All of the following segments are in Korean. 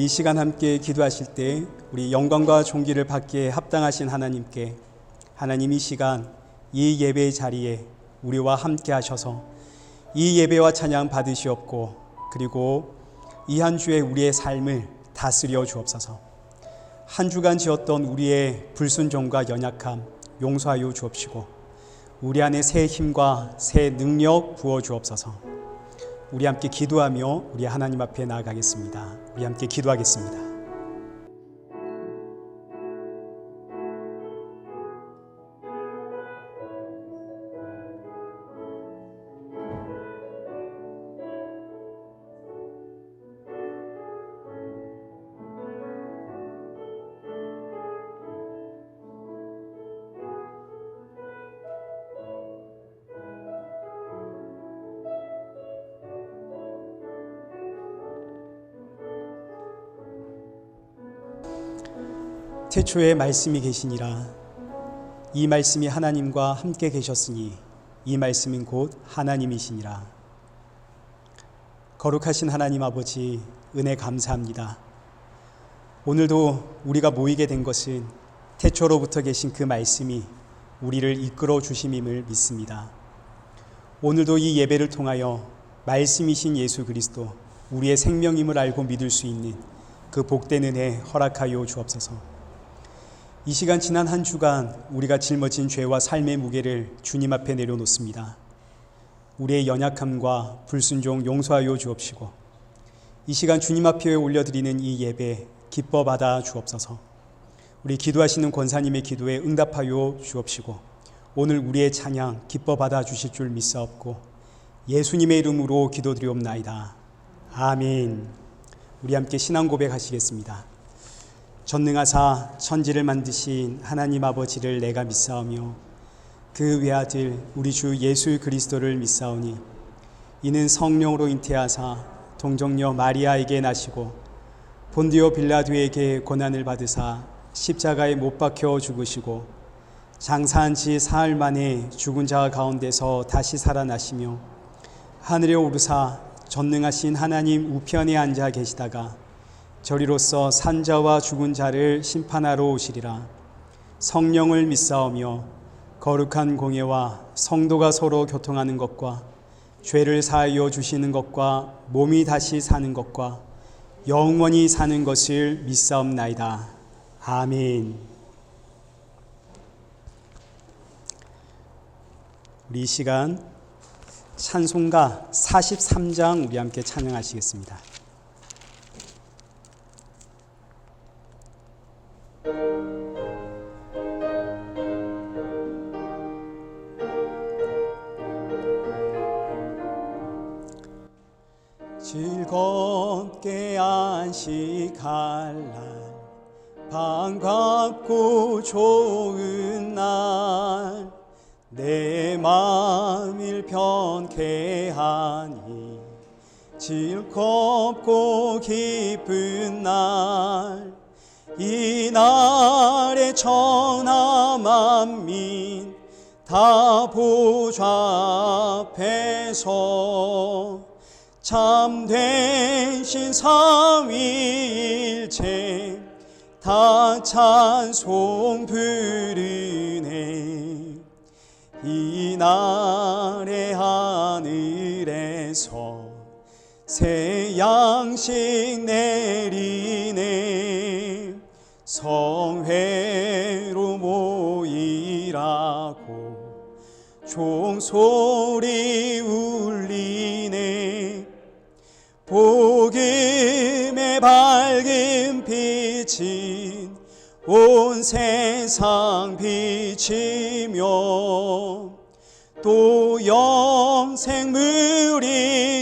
우리 이 시간 함께 기도하실 때 우리 영광과 존귀를 받기에 합당하신 하나님께 하나님 이 시간 이 예배의 자리에 우리와 함께 하셔서 이 예배와 찬양 받으시옵고 그리고 이 한 주에 우리의 삶을 다스려 주옵소서. 한 주간 지었던 우리의 불순종과 연약함 용서하여 주옵시고 우리 안에 새 힘과 새 능력 부어 주옵소서. 우리 함께 기도하며 우리 하나님 앞에 나아가겠습니다. 우리 함께 기도하겠습니다. 태초에 말씀이 계시니라. 이 말씀이 하나님과 함께 계셨으니 이 말씀은 곧 하나님이시니라. 거룩하신 하나님 아버지, 은혜 감사합니다. 오늘도 우리가 모이게 된 것은 태초로부터 계신 그 말씀이 우리를 이끌어 주심임을 믿습니다. 오늘도 이 예배를 통하여 말씀이신 예수 그리스도 우리의 생명임을 알고 믿을 수 있는 그 복된 은혜 허락하여 주옵소서. 이 시간 지난 한 주간 우리가 짊어진 죄와 삶의 무게를 주님 앞에 내려놓습니다. 우리의 연약함과 불순종 용서하여 주옵시고 이 시간 주님 앞에 올려드리는 이 예배 기뻐 받아 주옵소서. 우리 기도하시는 권사님의 기도에 응답하여 주옵시고 오늘 우리의 찬양 기뻐 받아 주실 줄 믿사옵고 예수님의 이름으로 기도드리옵나이다. 아멘. 우리 함께 신앙 고백하시겠습니다. 전능하사 천지를 만드신 하나님 아버지를 내가 믿사오며 그 외아들 우리 주 예수 그리스도를 믿사오니 이는 성령으로 잉태하사 동정녀 마리아에게 나시고 본디오 빌라도에게 고난을 받으사 십자가에 못 박혀 죽으시고 장사한 지 사흘 만에 죽은 자 가운데서 다시 살아나시며 하늘에 오르사 전능하신 하나님 우편에 앉아 계시다가 저리로서 산자와 죽은 자를 심판하러 오시리라. 성령을 믿사오며 거룩한 공예와 성도가 서로 교통하는 것과 죄를 사하여 주시는 것과 몸이 다시 사는 것과 영원히 사는 것을 믿사옵나이다. 아멘. 우리 이 시간 찬송가 43장 우리 함께 찬양하시겠습니다. 즐겁게 안식할 날 반갑고 좋은 날 내 마음을 편케 하니 즐겁고 기쁜 날 이 날에 천하 만민 다 보좌 앞에서 참되신 삼위일체 다 찬송 부르네. 이 날의 하늘에서 새 양식 내리네. 성회로 모이라고 종소리 울리네. 복음의 밝은 빛인 온 세상 비치며 또 영생물이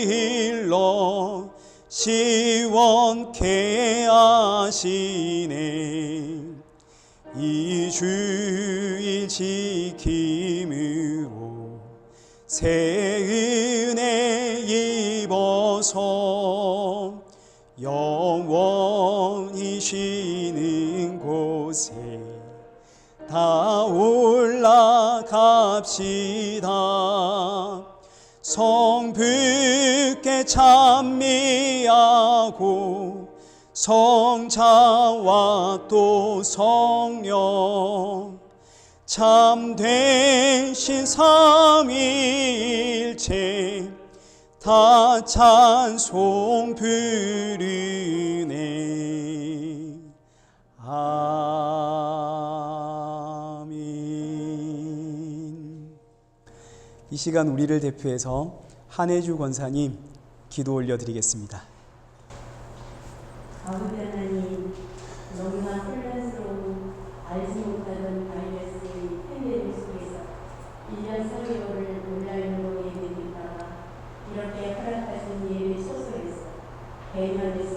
흘러 시원케 하시네. 이 주일 지킴으로 새 은혜 입어서 영원히 쉬는 곳에 다 올라갑시다. 성부께 찬미하고 성자와 또 성령 참되신 삼위일체 다 찬송 부르네. 아멘. 이 시간 우리를 대표해서 한혜주 권사님 기도 올려드리겠습니다. 아버지 하나님, 너무나 혼란스러운 알지 못하던 바이러스의 팬데믹 속에서 1년 4개월을 온라인으로 예배드리다가 이렇게 허락하신 예배 소속에서 대면에서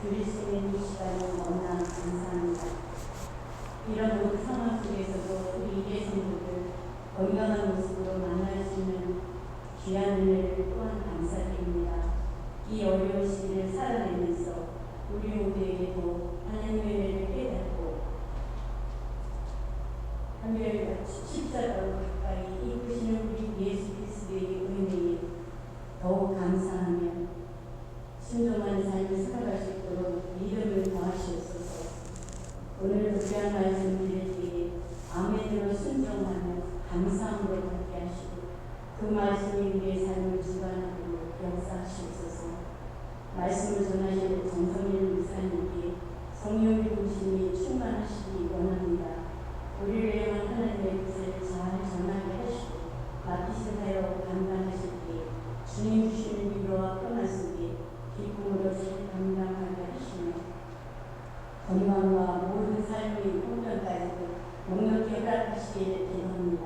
드릴 수 있는 이 시간은 너무나 감사합니다. 이런 모든 상황 속에서도 우리 예수님들 건강한 모습으로 만날 수 있는 귀한 은혜를 또한 감사드립니다. 이 어려운 시기를 살아내면서 우리 모두에게도 하나님의 은혜를 깨닫고 한별 십자가로 가까이 이끄시는 우리 예수 그리스도의 은혜에 더욱 감사하며 순종하는 삶을 살아갈 수 있도록 믿음을 더하시옵소서. 오늘도 귀한 말씀 드릴 때에 아멘으로 순종하며 감사함으로 받게 하시고 그 말씀이 우리의 삶을 주관하도록 역사하시옵소서. 말씀을 전하시는 정성일 목사님께 성령의 중심이 충만하시기 원합니다. 우리를 향한 하나님의 뜻을 잘 전하게 하시고 맡기신 사역 감당하실 때 주님 주시는 위로와 평안 속에 기쁨으로 잘 감당하게 하시며 건강과 모든 삶의 형편까지도 넉넉히 허락하시기를 기도합니다.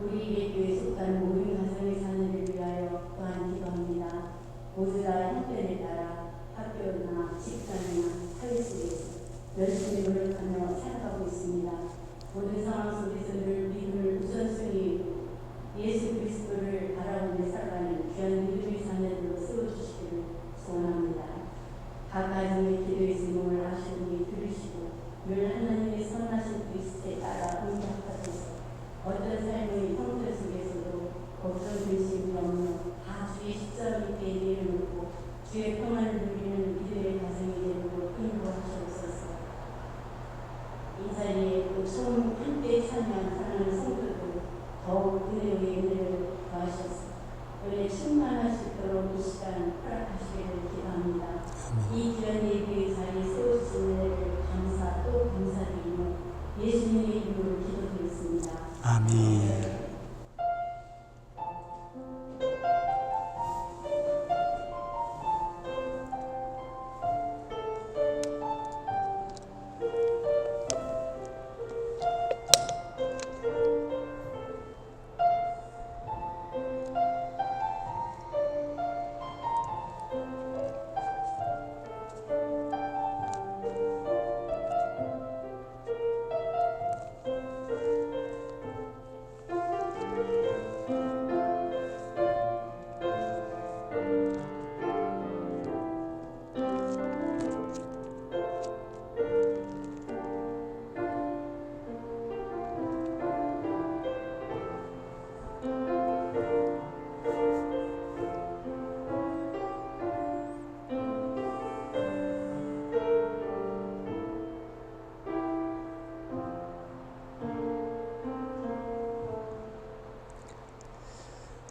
우리에게 교회 속한 모든 가정의 자녀를 위하여 또한 기도합니다. 모두 다 형편에 따라 학교나 직장이나 사회 속에서 열심히 노력하며 살아가고 있습니다. 모든 상황 속에서 늘 믿음을 우선순위 예수 그리스도를 바라보며 살아가는 귀한 믿음의 자녀들로 세워주시기를 소원합니다. 각 가정의 기도의 제목을 아시오니 들으시고 늘 하나님의 선하신 그리스도에 따라 응답하소서. 어떤 삶의 형편 속에서도 걱정 근심이 없는 다 주의 십자가 밑에 내려놓고 주의 평안을 누리는 믿음의 가정이 되도록 인도하시옵소서. 이 자리에 또 처음 함께 참여한 사랑하는 성도들 더욱 은혜의 은혜를 더하셔서 은혜 충만할 수 있도록 이 시간 허락하시기를 기도합니다. 이 귀한 예배의 자리에 세워주신 은혜를 감사 또 감사드리며 예수님의 이름으로 기도드렸습니다. 아멘.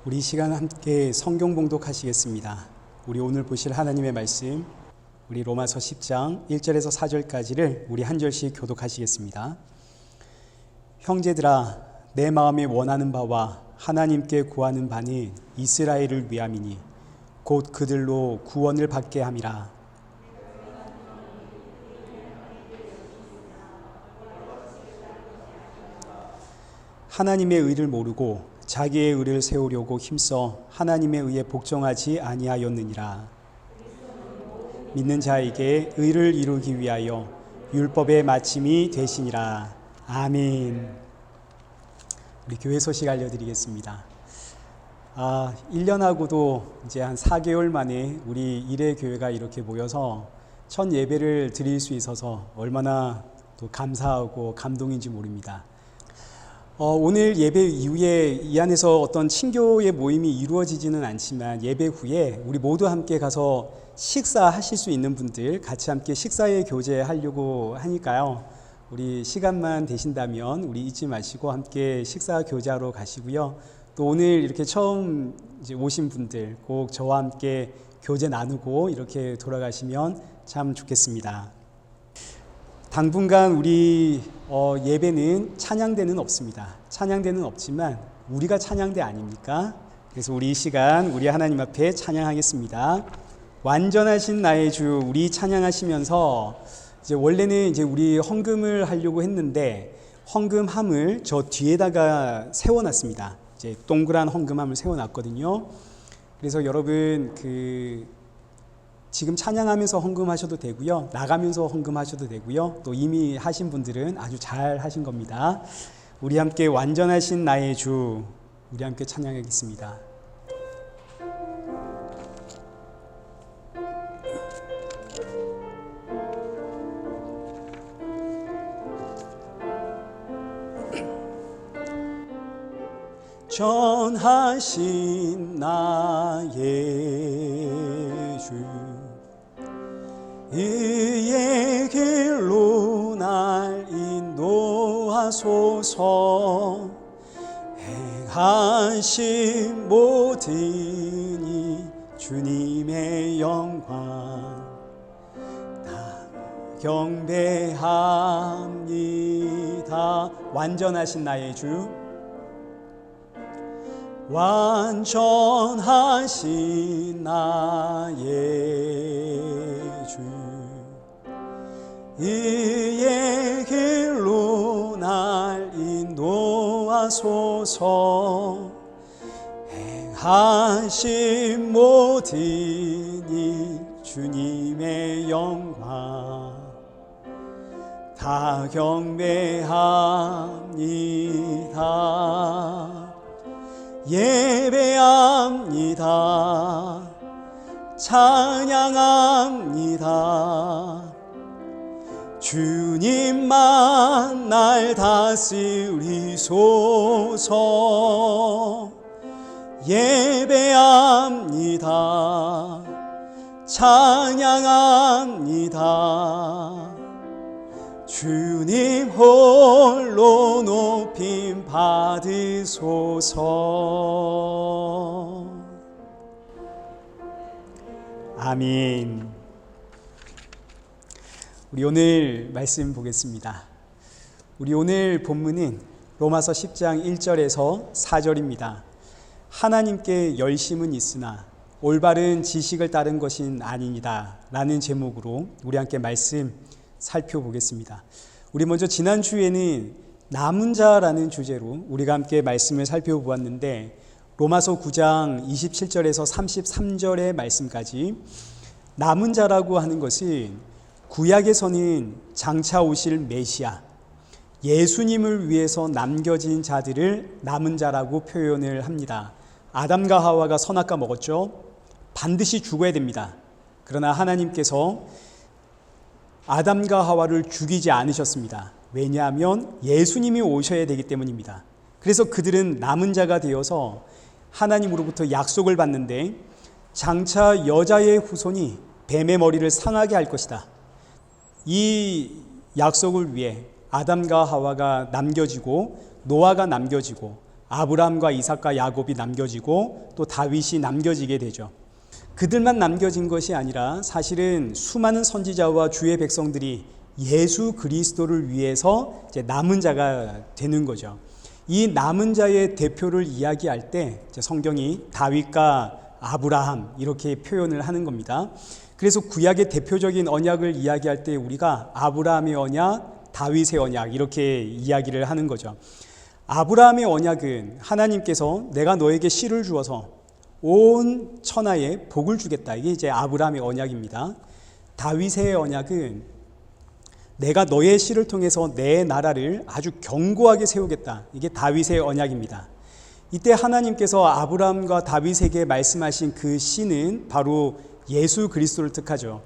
우리 이 시간 함께 성경 봉독하시겠습니다. 우리 오늘 보실 하나님의 말씀, 우리 로마서 10장 1절에서 4절까지를 우리 한 절씩 교독하시겠습니다. 형제들아, 내 마음이 원하는 바와 하나님께 구하는 바는 이스라엘을 위함이니 곧 그들로 구원을 받게 함이라. 하나님의 의를 모르고 자기의 의를 세우려고 힘써 하나님의 의에 복종하지 아니하였느니라. 믿는 자에게 의를 이루기 위하여 율법의 마침이 되시니라. 아멘. 우리 교회 소식 알려드리겠습니다. 1년하고도 이제 한 4개월 만에 우리 일회 교회가 이렇게 모여서 첫 예배를 드릴 수 있어서 얼마나 또 감사하고 감동인지 모릅니다. 오늘 예배 이후에 이 안에서 어떤 친교의 모임이 이루어지지는 않지만 예배 후에 우리 모두 함께 가서 식사하실 수 있는 분들 같이 함께 식사에 교제하려고 하니까요. 우리 시간만 되신다면 우리 잊지 마시고 함께 식사 교제하러 가시고요. 또 오늘 이렇게 처음 이제 오신 분들 꼭 저와 함께 교제 나누고 이렇게 돌아가시면 참 좋겠습니다. 당분간 우리 예배는 찬양대는 없습니다. 찬양대는 없지만 우리가 찬양대 아닙니까? 그래서 우리 이 시간 우리 하나님 앞에 찬양하겠습니다. 완전하신 나의 주 우리 찬양하시면서 이제 원래는 이제 우리 헌금을 하려고 했는데 헌금함을 저 뒤에다가 세워놨습니다. 이제 동그란 헌금함을 세워놨거든요. 그래서 여러분 지금 찬양하면서 헌금하셔도 되고요. 나가면서 헌금하셔도 되고요. 또 이미 하신 분들은 아주 잘 하신 겁니다. 우리 함께 완전하신 나의 주 우리 함께 찬양하겠습니다. 전하신 나의 주 의의 길로 날 인도하소서. 행하신 모든 이 주님의 영광 다 경배합니다. 완전하신 나의 주 완전하신 나의 주 의의 길로 날 인도하소서. 행하신 모든 이 주님의 영광 다 경배합니다. 예배합니다. 찬양합니다. 주님만 날 다스리소서. 예배합니다. 찬양합니다. 주님 홀로 높임 받으소서. 아멘. 우리 오늘 말씀 보겠습니다. 우리 오늘 본문은 로마서 10장 1절에서 4절입니다. 하나님께 열심은 있으나 올바른 지식을 따른 것은 아니니라 라는 제목으로 우리 함께 말씀 살펴보겠습니다. 우리 먼저 지난주에는 남은 자라는 주제로 우리가 함께 말씀을 살펴보았는데 로마서 9장 27절에서 33절의 말씀까지 남은 자라고 하는 것은 구약에서는 장차 오실 메시아 예수님을 위해서 남겨진 자들을 남은 자라고 표현을 합니다. 아담과 하와가 선악과 먹었죠. 반드시 죽어야 됩니다. 그러나 하나님께서 아담과 하와를 죽이지 않으셨습니다. 왜냐하면 예수님이 오셔야 되기 때문입니다. 그래서 그들은 남은 자가 되어서 하나님으로부터 약속을 받는데 장차 여자의 후손이 뱀의 머리를 상하게 할 것이다. 이 약속을 위해 아담과 하와가 남겨지고 노아가 남겨지고 아브라함과 이삭과 야곱이 남겨지고 또 다윗이 남겨지게 되죠. 그들만 남겨진 것이 아니라 사실은 수많은 선지자와 주의 백성들이 예수 그리스도를 위해서 이제 남은 자가 되는 거죠. 이 남은 자의 대표를 이야기할 때 성경이 다윗과 아브라함 이렇게 표현을 하는 겁니다. 그래서 구약의 대표적인 언약을 이야기할 때 우리가 아브라함의 언약, 다윗의 언약 이렇게 이야기를 하는 거죠. 아브라함의 언약은 하나님께서 내가 너에게 씨를 주어서 온 천하에 복을 주겠다. 이게 이제 아브라함의 언약입니다. 다윗의 언약은 내가 너의 씨를 통해서 내 나라를 아주 견고하게 세우겠다. 이게 다윗의 언약입니다. 이때 하나님께서 아브라함과 다윗에게 말씀하신 그 씨는 바로 예수 그리스도를 뜻하죠.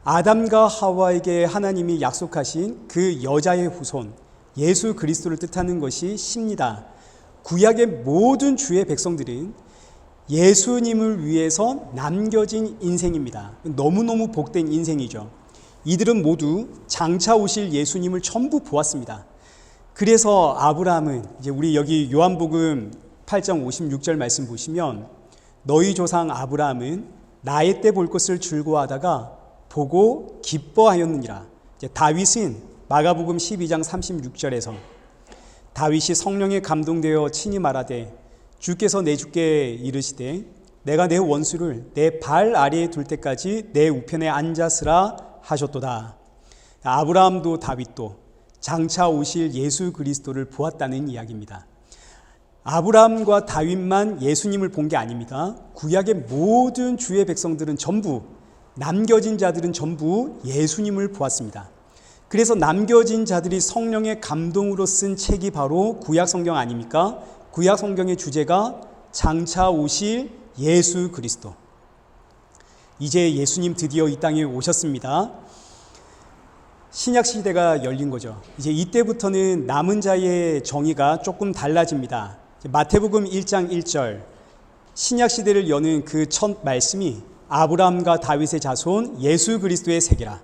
아담과 하와에게 하나님이 약속하신 그 여자의 후손, 예수 그리스도를 뜻하는 것이 시입니다. 구약의 모든 주의 백성들은 예수님을 위해서 남겨진 인생입니다. 너무너무 복된 인생이죠. 이들은 모두 장차 오실 예수님을 전부 보았습니다. 그래서 아브라함은 이제 우리 여기 요한복음 8장 56절 말씀 보시면 너희 조상 아브라함은 나의 때 볼 것을 즐거워하다가 보고 기뻐하였느니라. 이제 다윗은 마가복음 12장 36절에서 다윗이 성령에 감동되어 친히 말하되 주께서 내 주께 이르시되 내가 내 원수를 내 발 아래에 둘 때까지 내 우편에 앉았으라 하셨도다. 아브라함도 다윗도 장차 오실 예수 그리스도를 보았다는 이야기입니다. 아브라함과 다윗만 예수님을 본 게 아닙니다. 구약의 모든 주의 백성들은 전부, 남겨진 자들은 전부 예수님을 보았습니다. 그래서 남겨진 자들이 성령의 감동으로 쓴 책이 바로 구약 성경 아닙니까? 구약 성경의 주제가 장차 오실 예수 그리스도. 이제 예수님 드디어 이 땅에 오셨습니다. 신약 시대가 열린 거죠. 이제 이때부터는 남은 자의 정의가 조금 달라집니다. 마태복음 1장 1절 신약 시대를 여는 그 첫 말씀이 아브라함과 다윗의 자손 예수 그리스도의 세계라.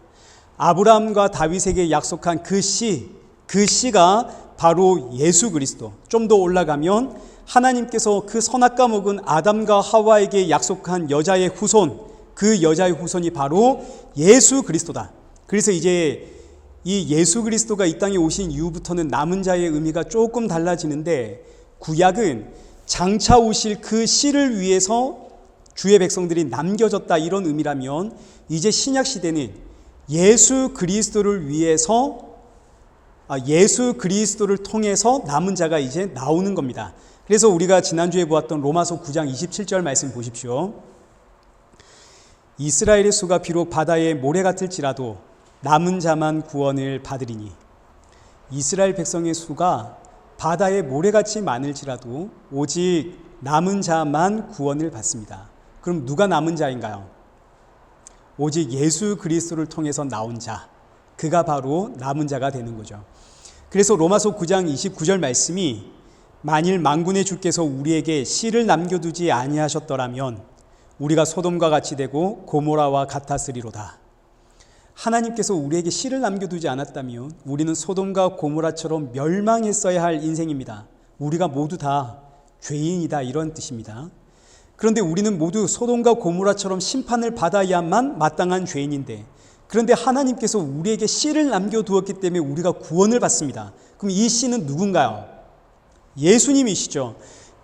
아브라함과 다윗에게 약속한 그 씨가 바로 예수 그리스도. 좀 더 올라가면 하나님께서 그 선악과 먹은 아담과 하와에게 약속한 여자의 후손, 그 여자의 후손이 바로 예수 그리스도다. 그래서 이제 이 예수 그리스도가 이 땅에 오신 이후부터는 남은 자의 의미가 조금 달라지는데, 구약은 장차 오실 그 씨를 위해서 주의 백성들이 남겨졌다, 이런 의미라면, 이제 신약 시대는 예수 그리스도를 위해서, 예수 그리스도를 통해서 남은 자가 이제 나오는 겁니다. 그래서 우리가 지난주에 보았던 로마서 9장 27절 말씀 보십시오. 이스라엘의 수가 비록 바다의 모래 같을지라도 남은 자만 구원을 받으리니. 이스라엘 백성의 수가 바다의 모래같이 많을지라도 오직 남은 자만 구원을 받습니다. 그럼 누가 남은 자인가요? 오직 예수 그리스도를 통해서 나온 자, 그가 바로 남은 자가 되는 거죠. 그래서 로마서 9장 29절 말씀이 만일 만군의 주께서 우리에게 씨를 남겨두지 아니하셨더라면 우리가 소돔과 같이 되고 고모라와 같았으리로다. 하나님께서 우리에게 씨를 남겨두지 않았다면 우리는 소돔과 고모라처럼 멸망했어야 할 인생입니다. 우리가 모두 다 죄인이다, 이런 뜻입니다. 그런데 우리는 모두 소돔과 고모라처럼 심판을 받아야만 마땅한 죄인인데, 그런데 하나님께서 우리에게 씨를 남겨두었기 때문에 우리가 구원을 받습니다. 그럼 이 씨는 누군가요? 예수님이시죠.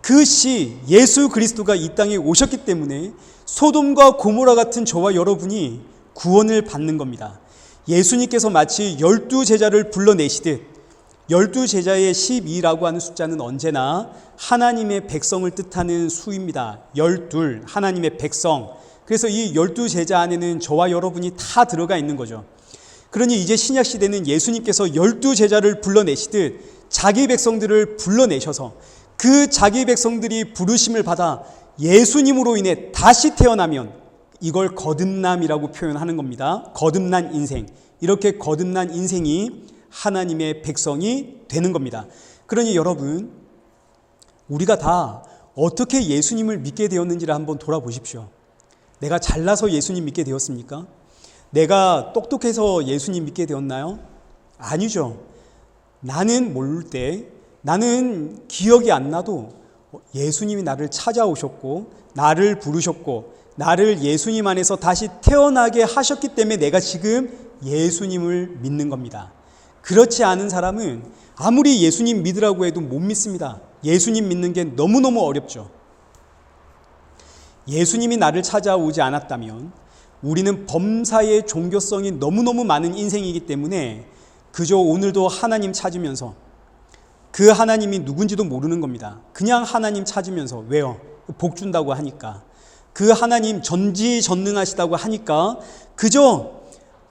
그 씨 예수 그리스도가 이 땅에 오셨기 때문에 소돔과 고모라 같은 저와 여러분이 구원을 받는 겁니다. 예수님께서 마치 12제자를 불러내시듯, 12제자의 12라고 하는 숫자는 언제나 하나님의 백성을 뜻하는 수입니다. 12, 하나님의 백성. 그래서 이 12제자 안에는 저와 여러분이 다 들어가 있는 거죠. 그러니 이제 신약 시대는 예수님께서 12제자를 불러내시듯 자기 백성들을 불러내셔서 그 자기 백성들이 부르심을 받아 예수님으로 인해 다시 태어나면 이걸 거듭남이라고 표현하는 겁니다. 거듭난 인생. 이렇게 거듭난 인생이 하나님의 백성이 되는 겁니다. 그러니 여러분, 우리가 다 어떻게 예수님을 믿게 되었는지를 한번 돌아보십시오. 내가 잘나서 예수님 믿게 되었습니까? 내가 똑똑해서 예수님 믿게 되었나요? 아니죠. 나는 모를 때, 나는 기억이 안 나도 예수님이 나를 찾아오셨고 나를 부르셨고 나를 예수님 안에서 다시 태어나게 하셨기 때문에 내가 지금 예수님을 믿는 겁니다. 그렇지 않은 사람은 아무리 예수님 믿으라고 해도 못 믿습니다. 예수님 믿는 게 너무너무 어렵죠. 예수님이 나를 찾아오지 않았다면 우리는 범사의 종교성이 너무너무 많은 인생이기 때문에 그저 오늘도 하나님 찾으면서 그 하나님이 누군지도 모르는 겁니다. 그냥 하나님 찾으면서, 왜요? 복 준다고 하니까, 그 하나님 전지전능하시다고 하니까 그저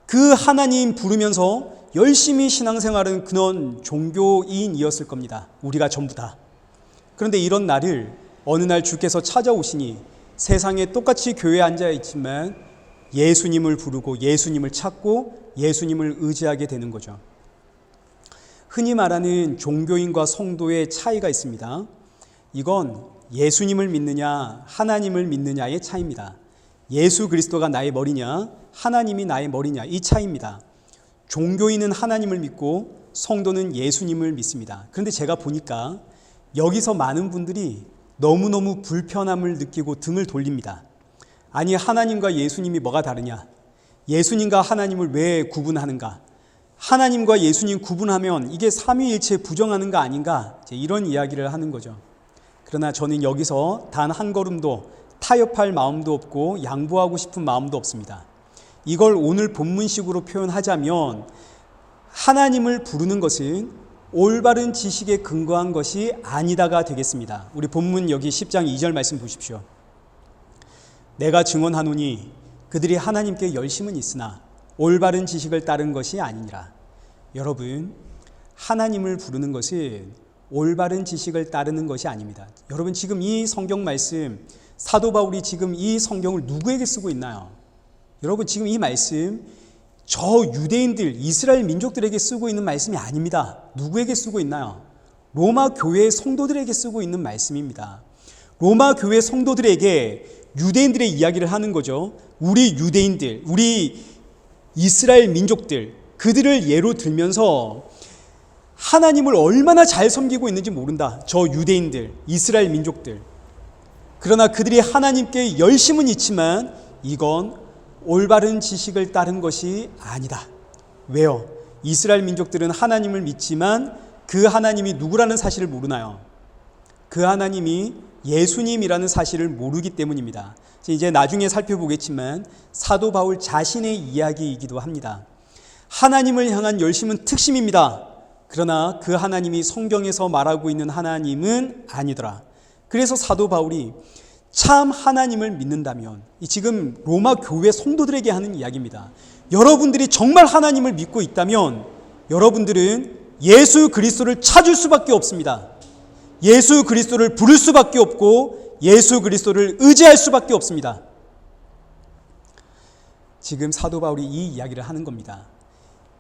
그 하나님 부르면서 열심히 신앙생활은 그런 종교인이었을 겁니다. 우리가 전부 다. 그런데 이런 날을 어느 날 주께서 찾아오시니 세상에 똑같이 교회에 앉아있지만 예수님을 부르고 예수님을 찾고 예수님을 의지하게 되는 거죠. 흔히 말하는 종교인과 성도의 차이가 있습니다. 이건 예수님을 믿느냐 하나님을 믿느냐의 차이입니다. 예수 그리스도가 나의 머리냐 하나님이 나의 머리냐 이 차이입니다. 종교인은 하나님을 믿고 성도는 예수님을 믿습니다. 그런데 제가 보니까 여기서 많은 분들이 너무너무 불편함을 느끼고 등을 돌립니다. 아니 하나님과 예수님이 뭐가 다르냐? 예수님과 하나님을 왜 구분하는가? 하나님과 예수님 구분하면 이게 삼위일체 부정하는 거 아닌가? 이런 이야기를 하는 거죠. 그러나 저는 여기서 단 한 걸음도 타협할 마음도 없고 양보하고 싶은 마음도 없습니다. 이걸 오늘 본문식으로 표현하자면 하나님을 부르는 것은 올바른 지식에 근거한 것이 아니다가 되겠습니다. 우리 본문 여기 10장 2절 말씀 보십시오. 내가 증언하노니 그들이 하나님께 열심은 있으나 올바른 지식을 따른 것이 아니니라. 여러분, 하나님을 부르는 것은 올바른 지식을 따르는 것이 아닙니다. 여러분 지금 이 성경 말씀 사도 바울이 지금 이 성경을 누구에게 쓰고 있나요? 여러분 지금 이 말씀 저 유대인들 이스라엘 민족들에게 쓰고 있는 말씀이 아닙니다. 누구에게 쓰고 있나요? 로마 교회 성도들에게 쓰고 있는 말씀입니다. 로마 교회 성도들에게 유대인들의 이야기를 하는 거죠. 우리 유대인들, 우리 이스라엘 민족들 그들을 예로 들면서 하나님을 얼마나 잘 섬기고 있는지 모른다. 저 유대인들, 이스라엘 민족들. 그러나 그들이 하나님께 열심은 있지만 이건 올바른 지식을 따른 것이 아니다. 왜요? 이스라엘 민족들은 하나님을 믿지만 그 하나님이 누구라는 사실을 모르나요? 그 하나님이 예수님이라는 사실을 모르기 때문입니다. 이제 나중에 살펴보겠지만 사도 바울 자신의 이야기이기도 합니다. 하나님을 향한 열심은 특심입니다. 그러나 그 하나님이 성경에서 말하고 있는 하나님은 아니더라. 그래서 사도 바울이 참 하나님을 믿는다면 지금 로마 교회 성도들에게 하는 이야기입니다. 여러분들이 정말 하나님을 믿고 있다면 여러분들은 예수 그리스도를 찾을 수밖에 없습니다. 예수 그리스도를 부를 수밖에 없고 예수 그리스도를 의지할 수밖에 없습니다. 지금 사도 바울이 이 이야기를 하는 겁니다.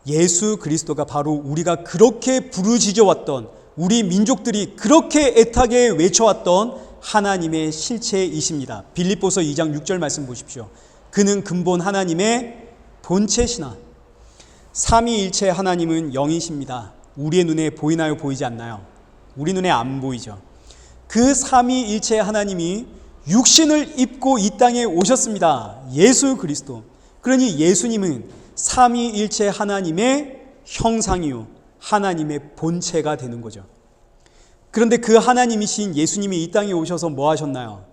예수 그리스도가 바로 우리가 그렇게 부르짖어왔던 우리 민족들이 그렇게 애타게 외쳐왔던 하나님의 실체이십니다. 빌립보서 2장 6절 말씀 보십시오. 그는 근본 하나님의 본체시나 삼위일체 하나님은 영이십니다. 우리의 눈에 보이나요? 보이지 않나요? 우리 눈에 안 보이죠. 그 삼위일체 하나님이 육신을 입고 이 땅에 오셨습니다. 예수 그리스도. 그러니 예수님은 삼위일체 하나님의 형상이요 하나님의 본체가 되는 거죠. 그런데 그 하나님이신 예수님이 이 땅에 오셔서 뭐 하셨나요?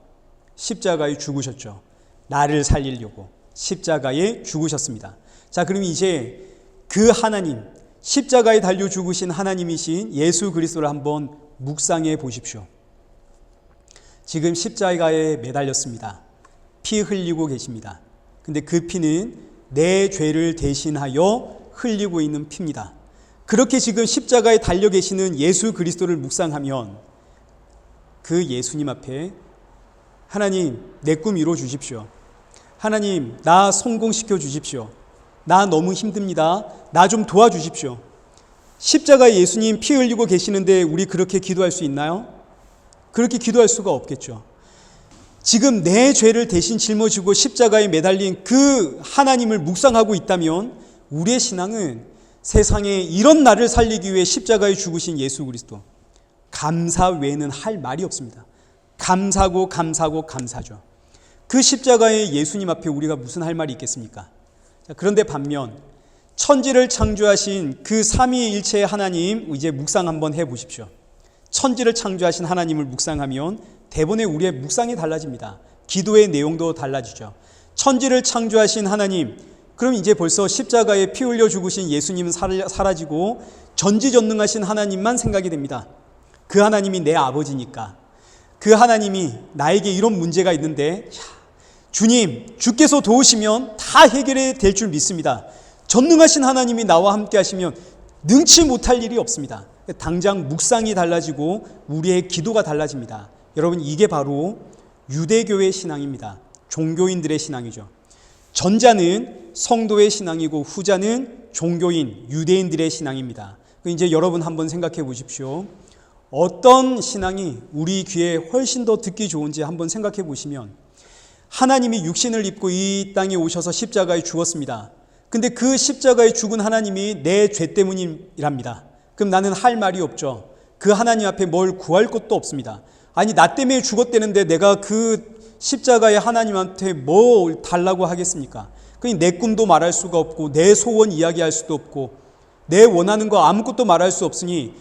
십자가에 죽으셨죠. 나를 살리려고 십자가에 죽으셨습니다. 자, 그럼 이제 그 하나님, 십자가에 달려 죽으신 하나님이신 예수 그리스도를 한번 묵상해 보십시오. 지금 십자가에 매달렸습니다. 피 흘리고 계십니다. 근데 그 피는 내 죄를 대신하여 흘리고 있는 피입니다. 그렇게 지금 십자가에 달려 계시는 예수 그리스도를 묵상하면 그 예수님 앞에 하나님 내 꿈 이루어 주십시오. 하나님 나 성공시켜 주십시오. 나 너무 힘듭니다. 나 좀 도와주십시오. 십자가에 예수님 피 흘리고 계시는데 우리 그렇게 기도할 수 있나요? 그렇게 기도할 수가 없겠죠. 지금 내 죄를 대신 짊어지고 십자가에 매달린 그 하나님을 묵상하고 있다면 우리의 신앙은 세상에 이런 나를 살리기 위해 십자가에 죽으신 예수 그리스도 감사 외에는 할 말이 없습니다. 감사고 감사고 감사죠. 그 십자가의 예수님 앞에 우리가 무슨 할 말이 있겠습니까? 그런데 반면 천지를 창조하신 그 삼위일체의 하나님 이제 묵상 한번 해보십시오. 천지를 창조하신 하나님을 묵상하면 대본에 우리의 묵상이 달라집니다. 기도의 내용도 달라지죠. 천지를 창조하신 하나님, 그럼 이제 벌써 십자가에 피 흘려 죽으신 예수님은 사라지고 전지전능하신 하나님만 생각이 됩니다. 그 하나님이 내 아버지니까 그 하나님이 나에게 이런 문제가 있는데 주님, 주께서 도우시면 다 해결이 될 줄 믿습니다. 전능하신 하나님이 나와 함께 하시면 능치 못할 일이 없습니다. 당장 묵상이 달라지고 우리의 기도가 달라집니다. 여러분 이게 바로 유대교의 신앙입니다. 종교인들의 신앙이죠. 전자는 성도의 신앙이고 후자는 종교인, 유대인들의 신앙입니다. 이제 여러분 한번 생각해 보십시오. 어떤 신앙이 우리 귀에 훨씬 더 듣기 좋은지 한번 생각해 보시면, 하나님이 육신을 입고 이 땅에 오셔서 십자가에 죽었습니다. 근데 그 십자가에 죽은 하나님이 내 죄 때문이랍니다. 그럼 나는 할 말이 없죠. 그 하나님 앞에 뭘 구할 것도 없습니다. 아니, 나 때문에 죽었다는데 내가 그 십자가의 하나님한테 뭘 달라고 하겠습니까? 그러니 내 꿈도 말할 수가 없고, 내 소원 이야기할 수도 없고, 내 원하는 거 아무것도 말할 수 없으니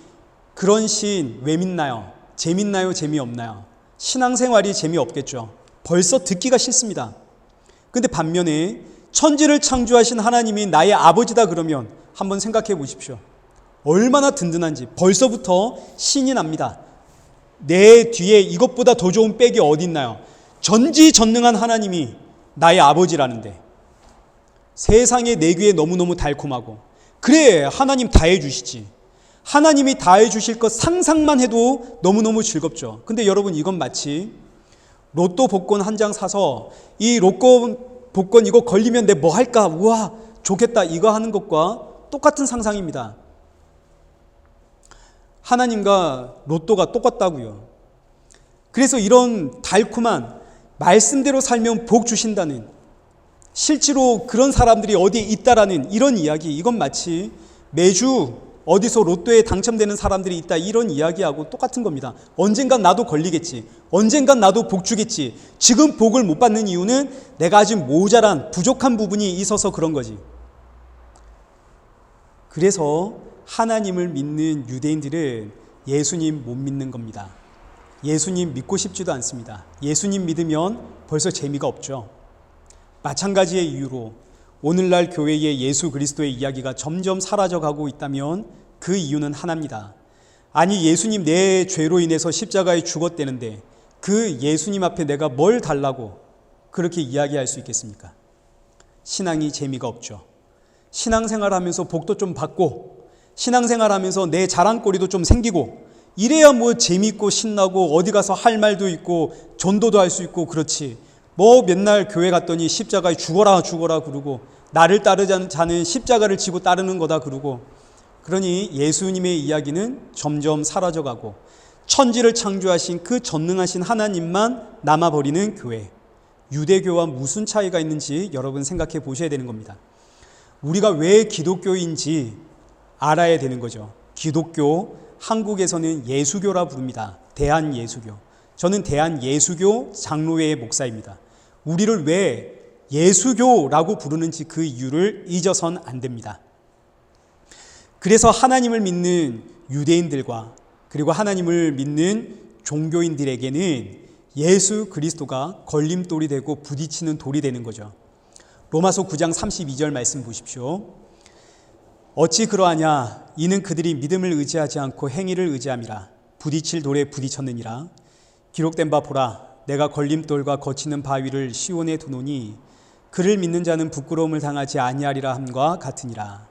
그런 신 왜 믿나요? 재밌나요? 재미없나요? 신앙생활이 재미없겠죠. 벌써 듣기가 싫습니다. 근데 반면에 천지를 창조하신 하나님이 나의 아버지다 그러면 한번 생각해 보십시오. 얼마나 든든한지 벌써부터 신이 납니다. 내 뒤에 이것보다 더 좋은 백이 어디 있나요? 전지전능한 하나님이 나의 아버지라는데, 세상에 내 귀에 너무너무 달콤하고, 그래 하나님 다 해주시지, 하나님이 다 해주실 것 상상만 해도 너무너무 즐겁죠. 근데 여러분, 이건 마치 로또 복권 한 장 사서 이 로또 복권 이거 걸리면 내 뭐 할까, 우와 좋겠다 이거 하는 것과 똑같은 상상입니다. 하나님과 로또가 똑같다고요. 그래서 이런 달콤한 말씀대로 살면 복 주신다는, 실제로 그런 사람들이 어디에 있다라는 이런 이야기, 이건 마치 매주 어디서 로또에 당첨되는 사람들이 있다 이런 이야기하고 똑같은 겁니다. 언젠간 나도 걸리겠지, 언젠간 나도 복 주겠지. 지금 복을 못 받는 이유는 내가 아직 모자란 부족한 부분이 있어서 그런 거지. 그래서 하나님을 믿는 유대인들은 예수님 못 믿는 겁니다. 예수님 믿고 싶지도 않습니다. 예수님 믿으면 벌써 재미가 없죠. 마찬가지의 이유로 오늘날 교회의 예수 그리스도의 이야기가 점점 사라져가고 있다면 그 이유는 하나입니다. 아니, 예수님 내 죄로 인해서 십자가에 죽었다는데 그 예수님 앞에 내가 뭘 달라고 그렇게 이야기할 수 있겠습니까? 신앙이 재미가 없죠. 신앙생활하면서 복도 좀 받고, 신앙생활하면서 내 자랑거리도 좀 생기고, 이래야 뭐 재미있고 신나고 어디 가서 할 말도 있고 전도도 할 수 있고 그렇지. 뭐 맨날 교회 갔더니 십자가에 죽어라 죽어라 그러고, 나를 따르자는 자는 십자가를 지고 따르는 거다 그러고, 그러니 예수님의 이야기는 점점 사라져가고 천지를 창조하신 그 전능하신 하나님만 남아버리는 교회. 유대교와 무슨 차이가 있는지 여러분 생각해 보셔야 되는 겁니다. 우리가 왜 기독교인지 알아야 되는 거죠. 기독교, 한국에서는 예수교라 부릅니다. 대한예수교. 저는 대한예수교 장로회 목사입니다. 우리를 왜 예수교라고 부르는지 그 이유를 잊어선 안 됩니다. 그래서 하나님을 믿는 유대인들과 그리고 하나님을 믿는 종교인들에게는 예수 그리스도가 걸림돌이 되고 부딪히는 돌이 되는 거죠. 로마서 9장 32절 말씀 보십시오. 어찌 그러하냐, 이는 그들이 믿음을 의지하지 않고 행위를 의지함이라. 부딪힐 돌에 부딪혔느니라. 기록된 바 보라, 내가 걸림돌과 거치는 바위를 시온에 두노니 그를 믿는 자는 부끄러움을 당하지 아니하리라 함과 같으니라.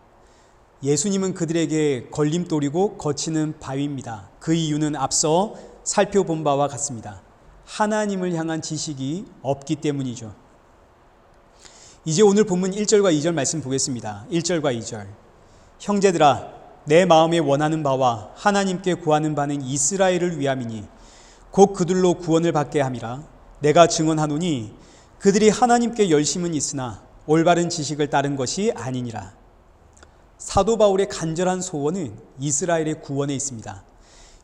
예수님은 그들에게 걸림돌이고 거치는 바위입니다. 그 이유는 앞서 살펴본 바와 같습니다. 하나님을 향한 지식이 없기 때문이죠. 이제 오늘 본문 1절과 2절 말씀 보겠습니다. 1절과 2절. 형제들아, 내 마음에 원하는 바와 하나님께 구하는 바는 이스라엘을 위함이니 곧 그들로 구원을 받게 함이라. 내가 증언하노니 그들이 하나님께 열심은 있으나 올바른 지식을 따른 것이 아니니라. 사도 바울의 간절한 소원은 이스라엘의 구원에 있습니다.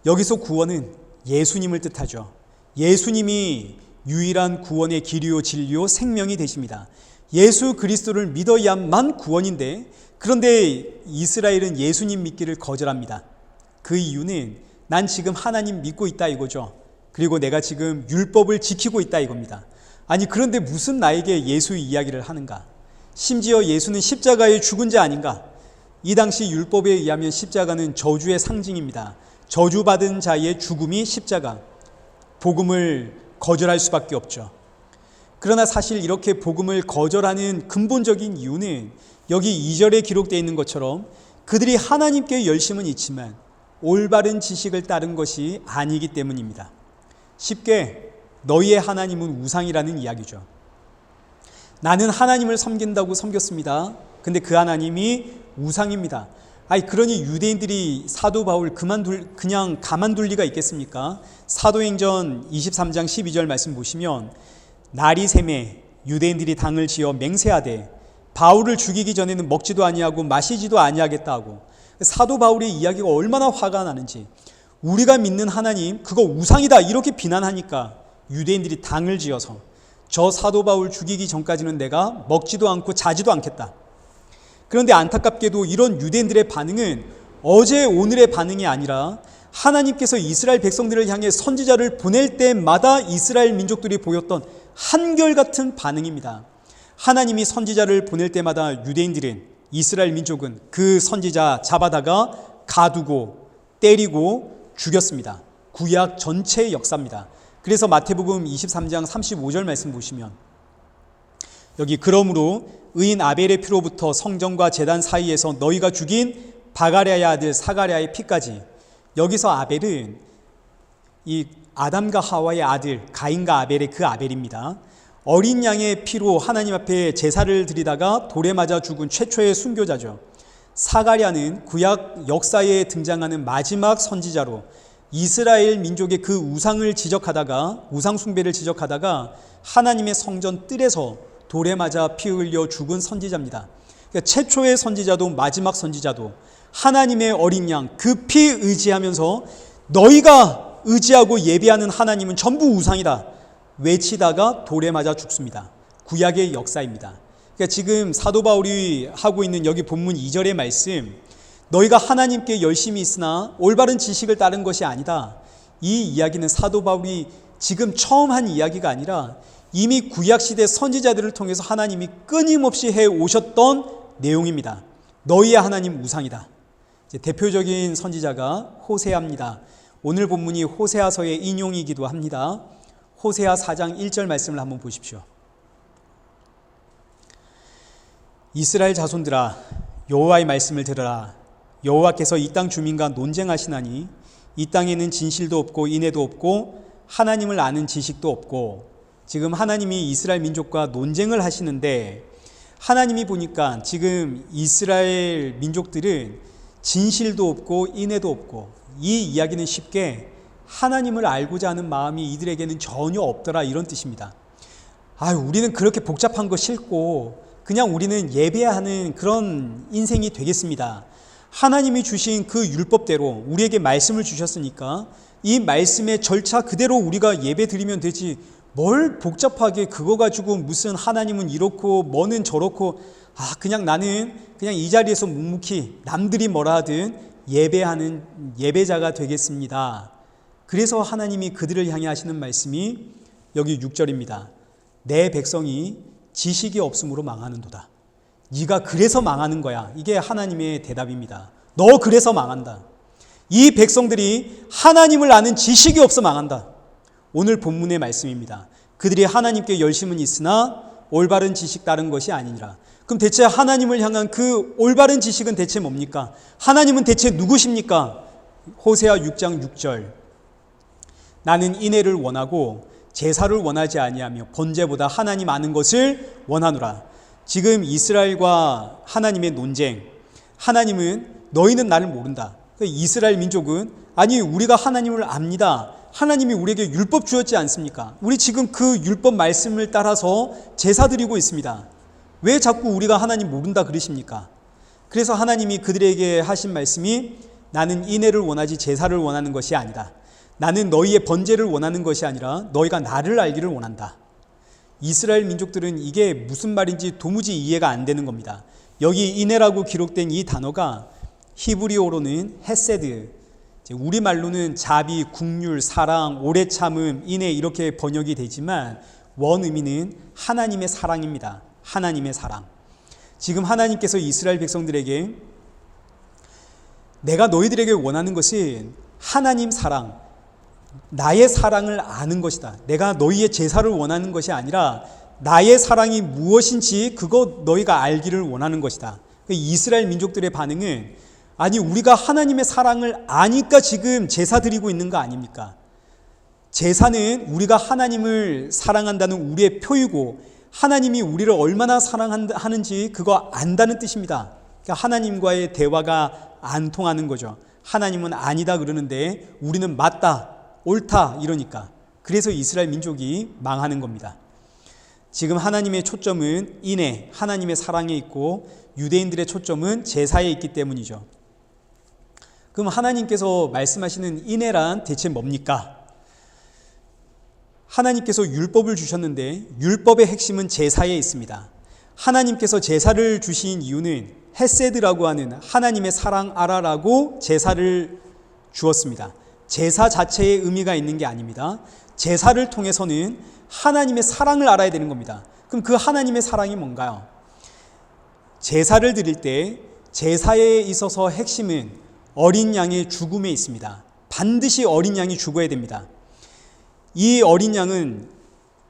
여기서 구원은 예수님을 뜻하죠. 예수님이 유일한 구원의 길이요 진리요 생명이 되십니다. 예수 그리스도를 믿어야만 구원인데, 그런데 이스라엘은 예수님 믿기를 거절합니다. 그 이유는 난 지금 하나님 믿고 있다 이거죠. 그리고 내가 지금 율법을 지키고 있다 이겁니다. 아니, 그런데 무슨 나에게 예수 이야기를 하는가? 심지어 예수는 십자가에 죽은 자 아닌가? 이 당시 율법에 의하면 십자가는 저주의 상징입니다. 저주받은 자의 죽음이 십자가. 복음을 거절할 수밖에 없죠. 그러나 사실 이렇게 복음을 거절하는 근본적인 이유는 여기 2절에 기록되어 있는 것처럼 그들이 하나님께 열심은 있지만 올바른 지식을 따른 것이 아니기 때문입니다. 쉽게 너희의 하나님은 우상이라는 이야기죠. 나는 하나님을 섬긴다고 섬겼습니다. 근데 그 하나님이 우상입니다. 그러니 유대인들이 사도 바울 그냥 가만둘 리가 있겠습니까? 사도행전 23장 12절 말씀 보시면 날이 새매 유대인들이 당을 지어 맹세하되 바울을 죽이기 전에는 먹지도 아니하고 마시지도 아니하겠다 하고, 사도 바울의 이야기가 얼마나 화가 나는지, 우리가 믿는 하나님 그거 우상이다 이렇게 비난하니까 유대인들이 당을 지어서 저 사도 바울 죽이기 전까지는 내가 먹지도 않고 자지도 않겠다. 그런데 안타깝게도 이런 유대인들의 반응은 어제 오늘의 반응이 아니라 하나님께서 이스라엘 백성들을 향해 선지자를 보낼 때마다 이스라엘 민족들이 보였던 한결같은 반응입니다. 하나님이 선지자를 보낼 때마다 유대인들은, 이스라엘 민족은 그 선지자 잡아다가 가두고 때리고 죽였습니다. 구약 전체의 역사입니다. 그래서 마태복음 23장 35절 말씀 보시면 여기 그러므로 의인 아벨의 피로부터 성전과 제단 사이에서 너희가 죽인 바가랴의 아들 사가랴의 피까지, 여기서 아벨은 이 아담과 하와의 아들 가인과 아벨의 그 아벨입니다. 어린 양의 피로 하나님 앞에 제사를 드리다가 돌에 맞아 죽은 최초의 순교자죠. 사가랴는 구약 역사에 등장하는 마지막 선지자로 이스라엘 민족의 그 우상을 지적하다가, 우상 숭배를 지적하다가 하나님의 성전 뜰에서 돌에 맞아 피 흘려 죽은 선지자입니다. 그러니까 최초의 선지자도 마지막 선지자도 하나님의 어린 양 그 피 의지하면서 너희가 의지하고 예배하는 하나님은 전부 우상이다 외치다가 돌에 맞아 죽습니다. 구약의 역사입니다. 그러니까 지금 사도 바울이 하고 있는 여기 본문 2절의 말씀, 너희가 하나님께 열심히 있으나 올바른 지식을 따른 것이 아니다. 이 이야기는 사도 바울이 지금 처음 한 이야기가 아니라 이미 구약시대 선지자들을 통해서 하나님이 끊임없이 해오셨던 내용입니다. 너희의 하나님 우상이다. 이제 대표적인 선지자가 호세아입니다. 오늘 본문이 호세아서의 인용이기도 합니다. 호세아 4장 1절 말씀을 한번 보십시오. 이스라엘 자손들아 여호와의 말씀을 들으라. 여호와께서 이 땅 주민과 논쟁하시나니 이 땅에는 진실도 없고 인애도 없고 하나님을 아는 지식도 없고. 지금 하나님이 이스라엘 민족과 논쟁을 하시는데, 하나님이 보니까 지금 이스라엘 민족들은 진실도 없고 인애도 없고, 이 이야기는 쉽게 하나님을 알고자 하는 마음이 이들에게는 전혀 없더라 이런 뜻입니다. 우리는 그렇게 복잡한 거 싫고 그냥 우리는 예배하는 그런 인생이 되겠습니다. 하나님이 주신 그 율법대로 우리에게 말씀을 주셨으니까 이 말씀의 절차 그대로 우리가 예배 드리면 되지, 뭘 복잡하게 그거 가지고 무슨 하나님은 이렇고 뭐는 저렇고, 그냥 나는 그냥 이 자리에서 묵묵히 남들이 뭐라 하든 예배하는 예배자가 되겠습니다. 그래서 하나님이 그들을 향해 하시는 말씀이 여기 6절입니다. 내 백성이 지식이 없음으로 망하는도다. 네가 그래서 망하는 거야. 이게 하나님의 대답입니다. 너 그래서 망한다. 이 백성들이 하나님을 아는 지식이 없어 망한다. 오늘 본문의 말씀입니다. 그들이 하나님께 열심은 있으나 올바른 지식 따른 것이 아니니라. 그럼 대체 하나님을 향한 그 올바른 지식은 대체 뭡니까? 하나님은 대체 누구십니까? 호세아 6장 6절. 나는 인애를 원하고 제사를 원하지 아니하며 번제보다 하나님 아는 것을 원하노라. 지금 이스라엘과 하나님의 논쟁. 하나님은 너희는 나를 모른다. 이스라엘 민족은 아니 우리가 하나님을 압니다. 하나님이 우리에게 율법 주었지 않습니까? 우리 지금 그 율법 말씀을 따라서 제사 드리고 있습니다. 왜 자꾸 우리가 하나님 모른다 그러십니까? 그래서 하나님이 그들에게 하신 말씀이 나는 인애를 원하지 제사를 원하는 것이 아니다. 나는 너희의 번제를 원하는 것이 아니라 너희가 나를 알기를 원한다. 이스라엘 민족들은 이게 무슨 말인지 도무지 이해가 안 되는 겁니다. 여기 인애라고 기록된 이 단어가 히브리어로는 헤세드, 우리말로는 자비, 긍휼, 사랑, 오래 참음, 인애 이렇게 번역이 되지만 원 의미는 하나님의 사랑입니다. 하나님의 사랑. 지금 하나님께서 이스라엘 백성들에게 내가 너희들에게 원하는 것은 하나님 사랑, 나의 사랑을 아는 것이다. 내가 너희의 제사를 원하는 것이 아니라 나의 사랑이 무엇인지 그거 너희가 알기를 원하는 것이다. 이스라엘 민족들의 반응은 아니 우리가 하나님의 사랑을 아니까 지금 제사 드리고 있는 거 아닙니까? 제사는 우리가 하나님을 사랑한다는 우리의 표이고 하나님이 우리를 얼마나 사랑하는지 그거 안다는 뜻입니다. 그러니까 하나님과의 대화가 안 통하는 거죠. 하나님은 아니다 그러는데 우리는 맞다, 옳다 이러니까. 그래서 이스라엘 민족이 망하는 겁니다. 지금 하나님의 초점은 인애, 하나님의 사랑에 있고 유대인들의 초점은 제사에 있기 때문이죠. 그럼 하나님께서 말씀하시는 인애란 대체 뭡니까? 하나님께서 율법을 주셨는데 율법의 핵심은 제사에 있습니다. 하나님께서 제사를 주신 이유는 헤세드라고 하는 하나님의 사랑 알아라고 제사를 주었습니다. 제사 자체에 의미가 있는 게 아닙니다. 제사를 통해서는 하나님의 사랑을 알아야 되는 겁니다. 그럼 그 하나님의 사랑이 뭔가요? 제사를 드릴 때 제사에 있어서 핵심은 어린 양의 죽음에 있습니다. 반드시 어린 양이 죽어야 됩니다. 이 어린 양은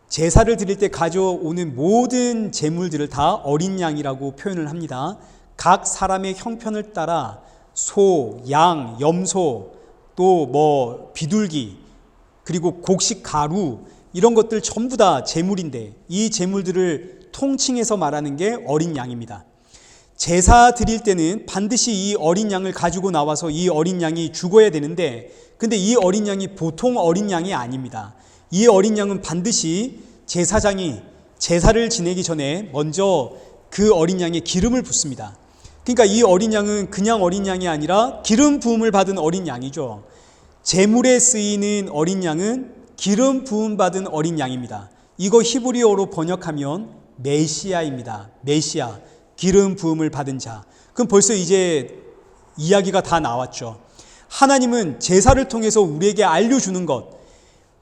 제사를 드릴 때 가져오는 모든 제물들을 다 어린 양이라고 표현을 합니다. 각 사람의 형편을 따라 소, 양, 염소, 또 비둘기, 그리고 곡식 가루 이런 것들 전부 다 제물인데 이 제물들을 통칭해서 말하는 게 어린 양입니다. 제사 드릴 때는 반드시 이 어린 양을 가지고 나와서 이 어린 양이 죽어야 되는데 근데 이 어린 양이 보통 어린 양이 아닙니다. 이 어린 양은 반드시 제사장이 제사를 지내기 전에 먼저 그 어린 양에 기름을 붓습니다. 그러니까 이 어린 양은 그냥 어린 양이 아니라 기름 부음을 받은 어린 양이죠. 제물에 쓰이는 어린 양은 기름 부음 받은 어린 양입니다. 이거 히브리어로 번역하면 메시아입니다. 메시아, 기름 부음을 받은 자. 그럼 벌써 이제 이야기가 다 나왔죠. 하나님은 제사를 통해서 우리에게 알려주는 것,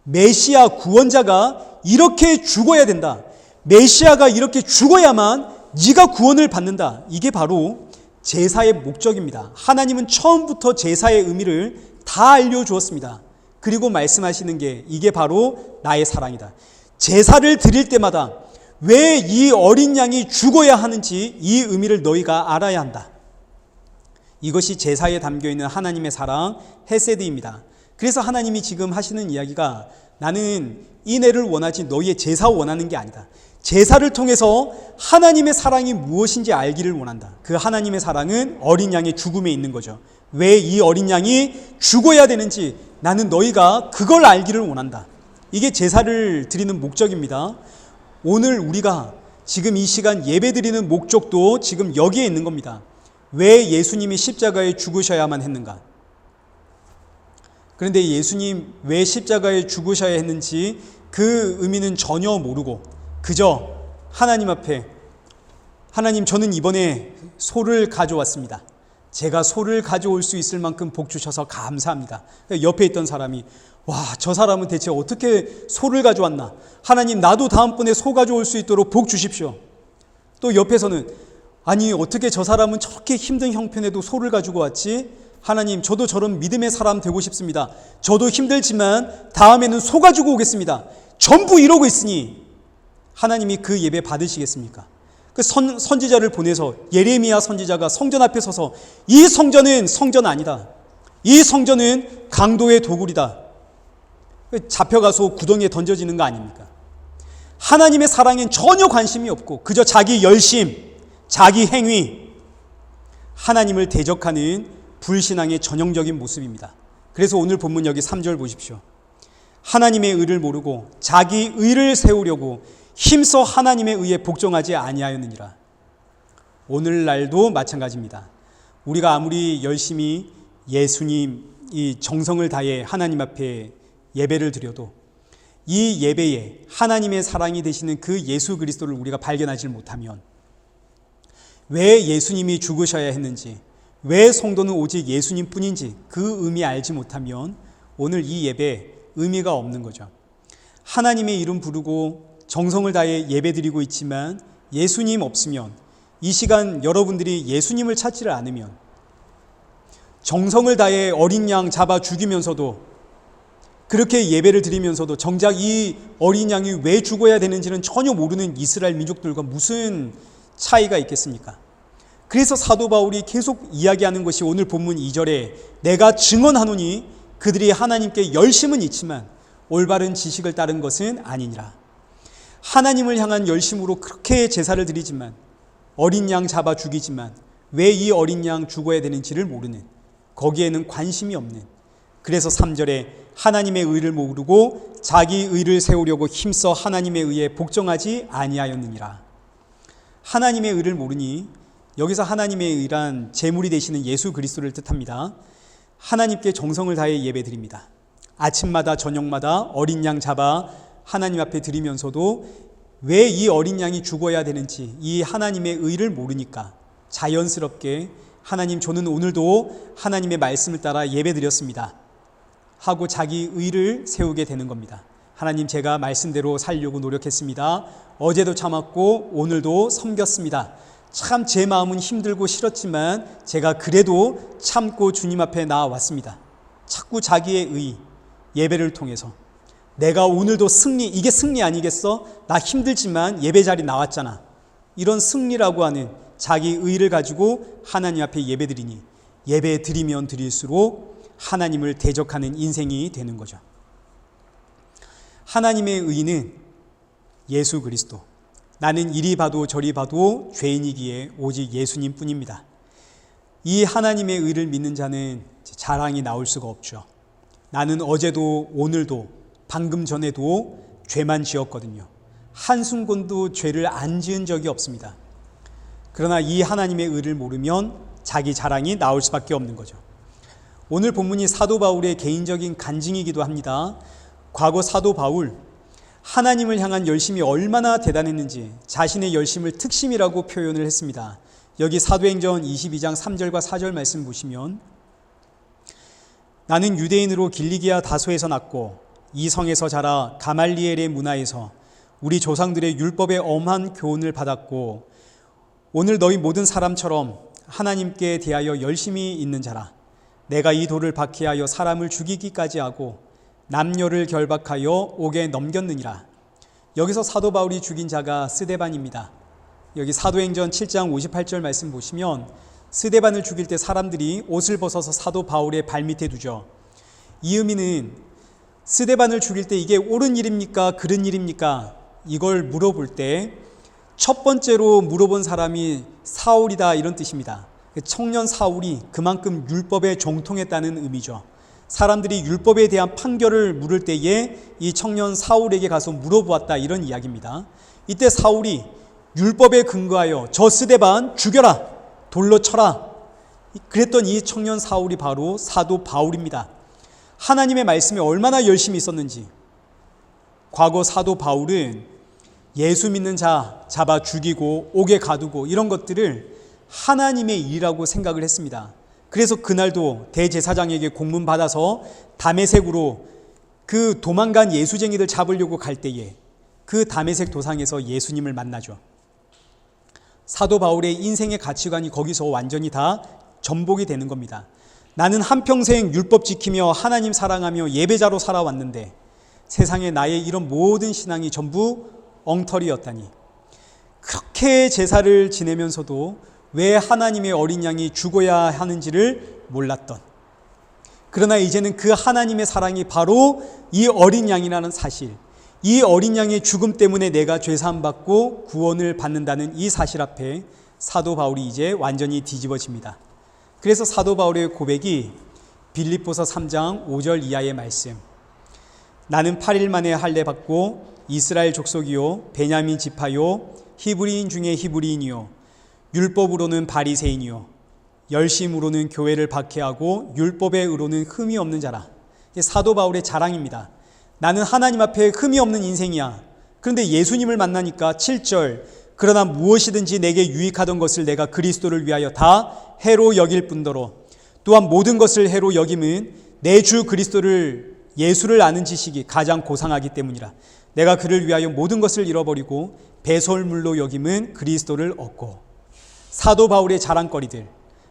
메시아 구원자가 이렇게 죽어야 된다. 메시아가 이렇게 죽어야만 네가 구원을 받는다. 이게 바로 제사의 목적입니다. 하나님은 처음부터 제사의 의미를 다 알려주었습니다. 그리고 말씀하시는 게 이게 바로 나의 사랑이다. 제사를 드릴 때마다 왜 이 어린 양이 죽어야 하는지 이 의미를 너희가 알아야 한다. 이것이 제사에 담겨있는 하나님의 사랑 헤세드입니다. 그래서 하나님이 지금 하시는 이야기가 나는 인애를 원하지 너희의 제사 원하는 게 아니다. 제사를 통해서 하나님의 사랑이 무엇인지 알기를 원한다. 그 하나님의 사랑은 어린 양의 죽음에 있는 거죠. 왜 이 어린 양이 죽어야 되는지 나는 너희가 그걸 알기를 원한다. 이게 제사를 드리는 목적입니다. 오늘 우리가 지금 이 시간 예배 드리는 목적도 지금 여기에 있는 겁니다. 왜 예수님이 십자가에 죽으셔야만 했는가? 그런데 예수님 왜 십자가에 죽으셔야 했는지 그 의미는 전혀 모르고 그저 하나님 앞에 하나님 저는 이번에 소를 가져왔습니다. 제가 소를 가져올 수 있을 만큼 복 주셔서 감사합니다. 옆에 있던 사람이 와, 저 사람은 대체 어떻게 소를 가져왔나? 하나님 나도 다음번에 소 가져올 수 있도록 복 주십시오. 또 옆에서는 아니 어떻게 저 사람은 저렇게 힘든 형편에도 소를 가지고 왔지? 하나님 저도 저런 믿음의 사람 되고 싶습니다. 저도 힘들지만 다음에는 소 가지고 오겠습니다. 전부 이러고 있으니 하나님이 그 예배 받으시겠습니까? 그 선지자를 보내서 예레미야 선지자가 성전 앞에 서서 이 성전은 성전 아니다. 이 성전은 강도의 도굴이다. 잡혀가서 구덩이에 던져지는 거 아닙니까? 하나님의 사랑엔 전혀 관심이 없고 그저 자기 열심, 자기 행위, 하나님을 대적하는 불신앙의 전형적인 모습입니다. 그래서 오늘 본문 여기 3절 보십시오. 하나님의 의를 모르고 자기 의를 세우려고 힘써 하나님의 의에 복종하지 아니하였느니라. 오늘날도 마찬가지입니다. 우리가 아무리 열심히 예수님 이 정성을 다해 하나님 앞에 예배를 드려도 이 예배에 하나님의 사랑이 되시는 그 예수 그리스도를 우리가 발견하지 못하면 왜 예수님이 죽으셔야 했는지 왜 성도는 오직 예수님 뿐인지 그 의미 알지 못하면 오늘 이 예배 의미가 없는 거죠. 하나님의 이름 부르고 정성을 다해 예배드리고 있지만 예수님 없으면 이 시간 여러분들이 예수님을 찾지를 않으면 정성을 다해 어린 양 잡아 죽이면서도 그렇게 예배를 드리면서도 정작 이 어린 양이 왜 죽어야 되는지는 전혀 모르는 이스라엘 민족들과 무슨 차이가 있겠습니까? 그래서 사도 바울이 계속 이야기하는 것이 오늘 본문 2절에 내가 증언하노니 그들이 하나님께 열심은 있지만 올바른 지식을 따른 것은 아니니라. 하나님을 향한 열심으로 그렇게 제사를 드리지만 어린 양 잡아 죽이지만 왜 이 어린 양 죽어야 되는지를 모르는, 거기에는 관심이 없는, 그래서 3절에 하나님의 의를 모르고 자기 의를 세우려고 힘써 하나님의 의에 복종하지 아니하였느니라. 하나님의 의를 모르니, 여기서 하나님의 의란 제물이 되시는 예수 그리스도를 뜻합니다. 하나님께 정성을 다해 예배드립니다. 아침마다 저녁마다 어린 양 잡아 하나님 앞에 드리면서도 왜 이 어린 양이 죽어야 되는지 이 하나님의 의를 모르니까 자연스럽게 하나님, 저는 오늘도 하나님의 말씀을 따라 예배드렸습니다 하고 자기 의를 세우게 되는 겁니다. 하나님, 제가 말씀대로 살려고 노력했습니다. 어제도 참았고 오늘도 섬겼습니다. 참 제 마음은 힘들고 싫었지만 제가 그래도 참고 주님 앞에 나와왔습니다. 자꾸 자기의 의, 예배를 통해서 내가 오늘도 승리, 이게 승리 아니겠어? 나 힘들지만 예배 자리 나왔잖아. 이런 승리라고 하는 자기 의를 가지고 하나님 앞에 예배드리니, 예배 드리면 드릴수록 하나님을 대적하는 인생이 되는 거죠. 하나님의 의는 예수 그리스도, 나는 이리 봐도 저리 봐도 죄인이기에 오직 예수님 뿐입니다. 이 하나님의 의를 믿는 자는 자랑이 나올 수가 없죠. 나는 어제도 오늘도 방금 전에도 죄만 지었거든요. 한순간도 죄를 안 지은 적이 없습니다. 그러나 이 하나님의 의를 모르면 자기 자랑이 나올 수밖에 없는 거죠. 오늘 본문이 사도 바울의 개인적인 간증이기도 합니다. 과거 사도 바울, 하나님을 향한 열심이 얼마나 대단했는지 자신의 열심을 특심이라고 표현을 했습니다. 여기 사도행전 22장 3절과 4절 말씀 보시면, 나는 유대인으로 길리기아 다소에서 났고 이 성에서 자라 가말리엘의 문화에서 우리 조상들의 율법의 엄한 교훈을 받았고 오늘 너희 모든 사람처럼 하나님께 대하여 열심히 있는 자라. 내가 이 돌을 박해하여 사람을 죽이기까지 하고 남녀를 결박하여 옥에 넘겼느니라. 여기서 사도 바울이 죽인 자가 스데반입니다. 여기 사도행전 7장 58절 말씀 보시면 스데반을 죽일 때 사람들이 옷을 벗어서 사도 바울의 발밑에 두죠. 이 의미는 스데반을 죽일 때 이게 옳은 일입니까? 그른 일입니까? 이걸 물어볼 때 첫 번째로 물어본 사람이 사울이다, 이런 뜻입니다. 청년 사울이 그만큼 율법에 정통했다는 의미죠. 사람들이 율법에 대한 판결을 물을 때에 이 청년 사울에게 가서 물어보았다, 이런 이야기입니다. 이때 사울이 율법에 근거하여 저 스데반 죽여라, 돌로 쳐라, 그랬던 이 청년 사울이 바로 사도 바울입니다. 하나님의 말씀에 얼마나 열심히 있었는지. 과거 사도 바울은 예수 믿는 자 잡아 죽이고 옥에 가두고 이런 것들을 하나님의 일이라고 생각을 했습니다. 그래서 그날도 대제사장에게 공문 받아서 다메섹으로 그 도망간 예수쟁이들 잡으려고 갈 때에 그 다메섹 도상에서 예수님을 만나죠. 사도 바울의 인생의 가치관이 거기서 완전히 다 전복이 되는 겁니다. 나는 한평생 율법 지키며 하나님 사랑하며 예배자로 살아왔는데 세상에 나의 이런 모든 신앙이 전부 엉터리였다니. 그렇게 제사를 지내면서도 왜 하나님의 어린 양이 죽어야 하는지를 몰랐던, 그러나 이제는 그 하나님의 사랑이 바로 이 어린 양이라는 사실, 이 어린 양의 죽음 때문에 내가 죄사함 받고 구원을 받는다는 이 사실 앞에 사도 바울이 이제 완전히 뒤집어집니다. 그래서 사도 바울의 고백이 빌립보서 3장 5절 이하의 말씀, 나는 8일 만에 할례 받고 이스라엘 족속이요 베냐민 지파요 히브리인 중에 히브리인이요 율법으로는 바리새인이요 열심으로는 교회를 박해하고 율법의 의로는 흠이 없는 자라. 사도 바울의 자랑입니다. 나는 하나님 앞에 흠이 없는 인생이야. 그런데 예수님을 만나니까 7절, 그러나 무엇이든지 내게 유익하던 것을 내가 그리스도를 위하여 다 해로 여길 뿐더러 또한 모든 것을 해로 여김은 내 주 그리스도를 예수를 아는 지식이 가장 고상하기 때문이라. 내가 그를 위하여 모든 것을 잃어버리고 배설물로 여김은 그리스도를 얻고. 사도 바울의 자랑거리들,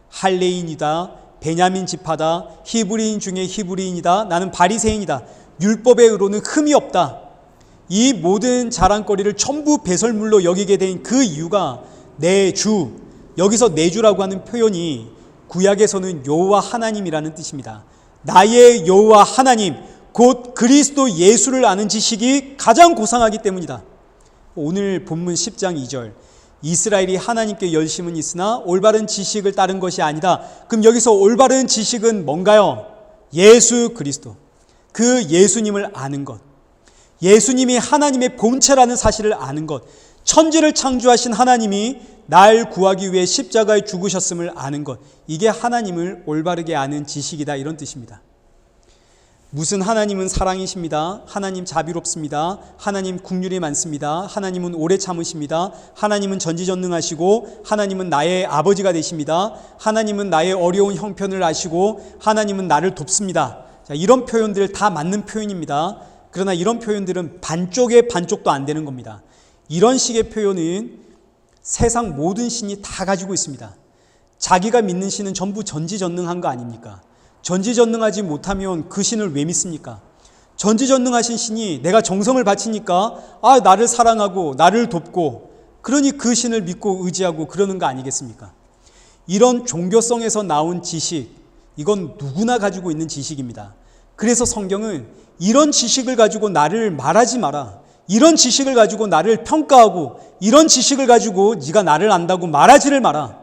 할례인이다, 베냐민 지파다, 히브리인 중에 히브리인이다, 나는 바리새인이다, 율법의 의로는 흠이 없다. 이 모든 자랑거리를 전부 배설물로 여기게 된 그 이유가 내 주, 여기서 내 주라고 하는 표현이 구약에서는 여호와 하나님이라는 뜻입니다. 나의 여호와 하나님, 곧 그리스도 예수를 아는 지식이 가장 고상하기 때문이다. 오늘 본문 10장 2절, 이스라엘이 하나님께 열심은 있으나 올바른 지식을 따른 것이 아니다. 그럼 여기서 올바른 지식은 뭔가요? 예수 그리스도. 그 예수님을 아는 것. 예수님이 하나님의 본체라는 사실을 아는 것. 천지를 창조하신 하나님이 날 구하기 위해 십자가에 죽으셨음을 아는 것. 이게 하나님을 올바르게 아는 지식이다, 이런 뜻입니다. 무슨 하나님은 사랑이십니다. 하나님 자비롭습니다. 하나님 긍휼이 많습니다. 하나님은 오래 참으십니다. 하나님은 전지전능하시고 하나님은 나의 아버지가 되십니다. 하나님은 나의 어려운 형편을 아시고 하나님은 나를 돕습니다. 자, 이런 표현들 다 맞는 표현입니다. 그러나 이런 표현들은 반쪽의 반쪽도 안 되는 겁니다. 이런 식의 표현은 세상 모든 신이 다 가지고 있습니다. 자기가 믿는 신은 전부 전지전능한 거 아닙니까? 전지전능하지 못하면 그 신을 왜 믿습니까? 전지전능하신 신이 내가 정성을 바치니까 나를 사랑하고 나를 돕고, 그러니 그 신을 믿고 의지하고 그러는 거 아니겠습니까? 이런 종교성에서 나온 지식, 이건 누구나 가지고 있는 지식입니다. 그래서 성경은 이런 지식을 가지고 나를 말하지 마라, 이런 지식을 가지고 나를 평가하고, 이런 지식을 가지고 네가 나를 안다고 말하지를 마라.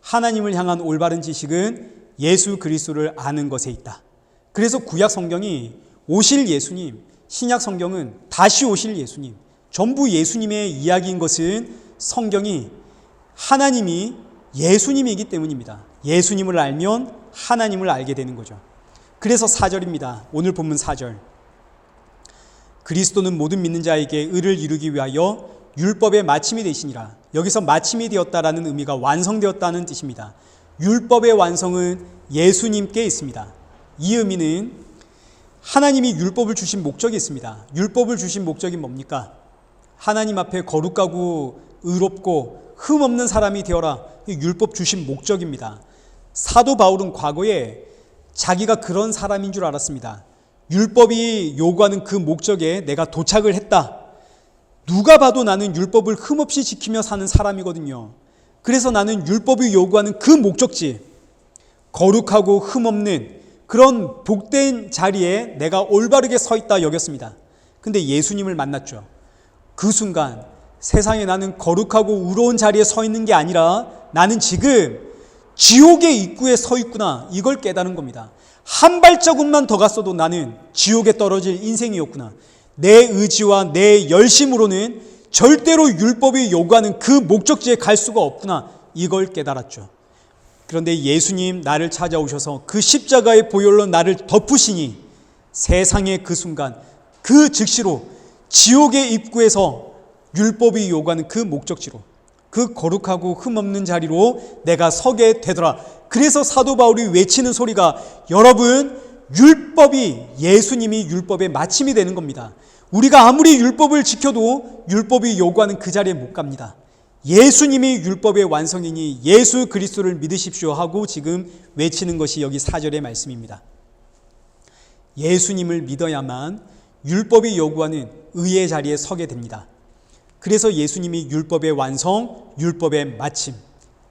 하나님을 향한 올바른 지식은 예수 그리스도를 아는 것에 있다. 그래서 구약 성경이 오실 예수님, 신약 성경은 다시 오실 예수님, 전부 예수님의 이야기인 것은 성경이 하나님이 예수님이기 때문입니다. 예수님을 알면 하나님을 알게 되는 거죠. 그래서 4절입니다. 오늘 본문 4절. 그리스도는 모든 믿는 자에게 의를 이루기 위하여 율법의 마침이 되시니라. 여기서 마침이 되었다라는 의미가 완성되었다는 뜻입니다. 율법의 완성은 예수님께 있습니다. 이 의미는 하나님이 율법을 주신 목적이 있습니다. 율법을 주신 목적이 뭡니까? 하나님 앞에 거룩하고 의롭고 흠없는 사람이 되어라. 율법 주신 목적입니다. 사도 바울은 과거에 자기가 그런 사람인 줄 알았습니다. 율법이 요구하는 그 목적에 내가 도착을 했다. 누가 봐도 나는 율법을 흠없이 지키며 사는 사람이거든요. 그래서 나는 율법이 요구하는 그 목적지, 거룩하고 흠없는 그런 복된 자리에 내가 올바르게 서 있다 여겼습니다. 근데 예수님을 만났죠. 그 순간 세상에 나는 거룩하고 의로운 자리에 서 있는 게 아니라 나는 지금 지옥의 입구에 서 있구나, 이걸 깨달은 겁니다. 한 발자국만 더 갔어도 나는 지옥에 떨어질 인생이었구나. 내 의지와 내 열심으로는 절대로 율법이 요구하는 그 목적지에 갈 수가 없구나, 이걸 깨달았죠. 그런데 예수님 나를 찾아오셔서 그 십자가의 보혈로 나를 덮으시니 세상의 그 순간, 그 즉시로 지옥의 입구에서 율법이 요구하는 그 목적지로, 그 거룩하고 흠없는 자리로 내가 서게 되더라. 그래서 사도 바울이 외치는 소리가, 여러분, 율법이, 예수님이 율법의 마침이 되는 겁니다. 우리가 아무리 율법을 지켜도 율법이 요구하는 그 자리에 못 갑니다. 예수님이 율법의 완성이니 예수 그리스도를 믿으십시오 하고 지금 외치는 것이 여기 4절의 말씀입니다. 예수님을 믿어야만 율법이 요구하는 의의 자리에 서게 됩니다. 그래서 예수님이 율법의 완성, 율법의 마침.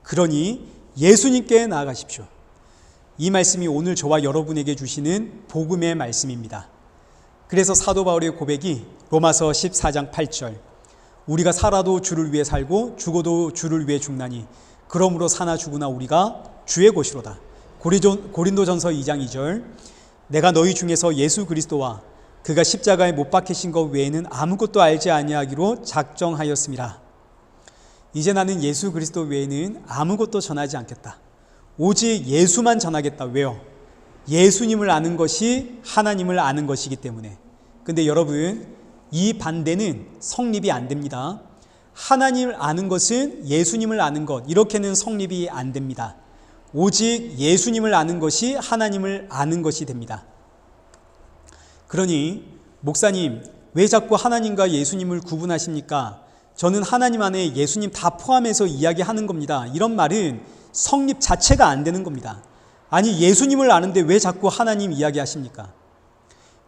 그러니 예수님께 나아가십시오. 이 말씀이 오늘 저와 여러분에게 주시는 복음의 말씀입니다. 그래서 사도 바울의 고백이 로마서 14장 8절. 우리가 살아도 주를 위해 살고 죽어도 주를 위해 죽나니 그러므로 사나 죽으나 우리가 주의 것이로다. 고린도전서 2장 2절. 내가 너희 중에서 예수 그리스도와 그가 십자가에 못 박히신 것 외에는 아무것도 알지 아니하기로 작정하였습니다. 이제 나는 예수 그리스도 외에는 아무것도 전하지 않겠다. 오직 예수만 전하겠다. 왜요? 예수님을 아는 것이 하나님을 아는 것이기 때문에. 근데 여러분, 이 반대는 성립이 안 됩니다. 하나님을 아는 것은 예수님을 아는 것, 이렇게는 성립이 안 됩니다. 오직 예수님을 아는 것이 하나님을 아는 것이 됩니다. 그러니 목사님, 왜 자꾸 하나님과 예수님을 구분하십니까? 저는 하나님 안에 예수님 다 포함해서 이야기하는 겁니다. 이런 말은 성립 자체가 안 되는 겁니다. 아니, 예수님을 아는데 왜 자꾸 하나님 이야기하십니까?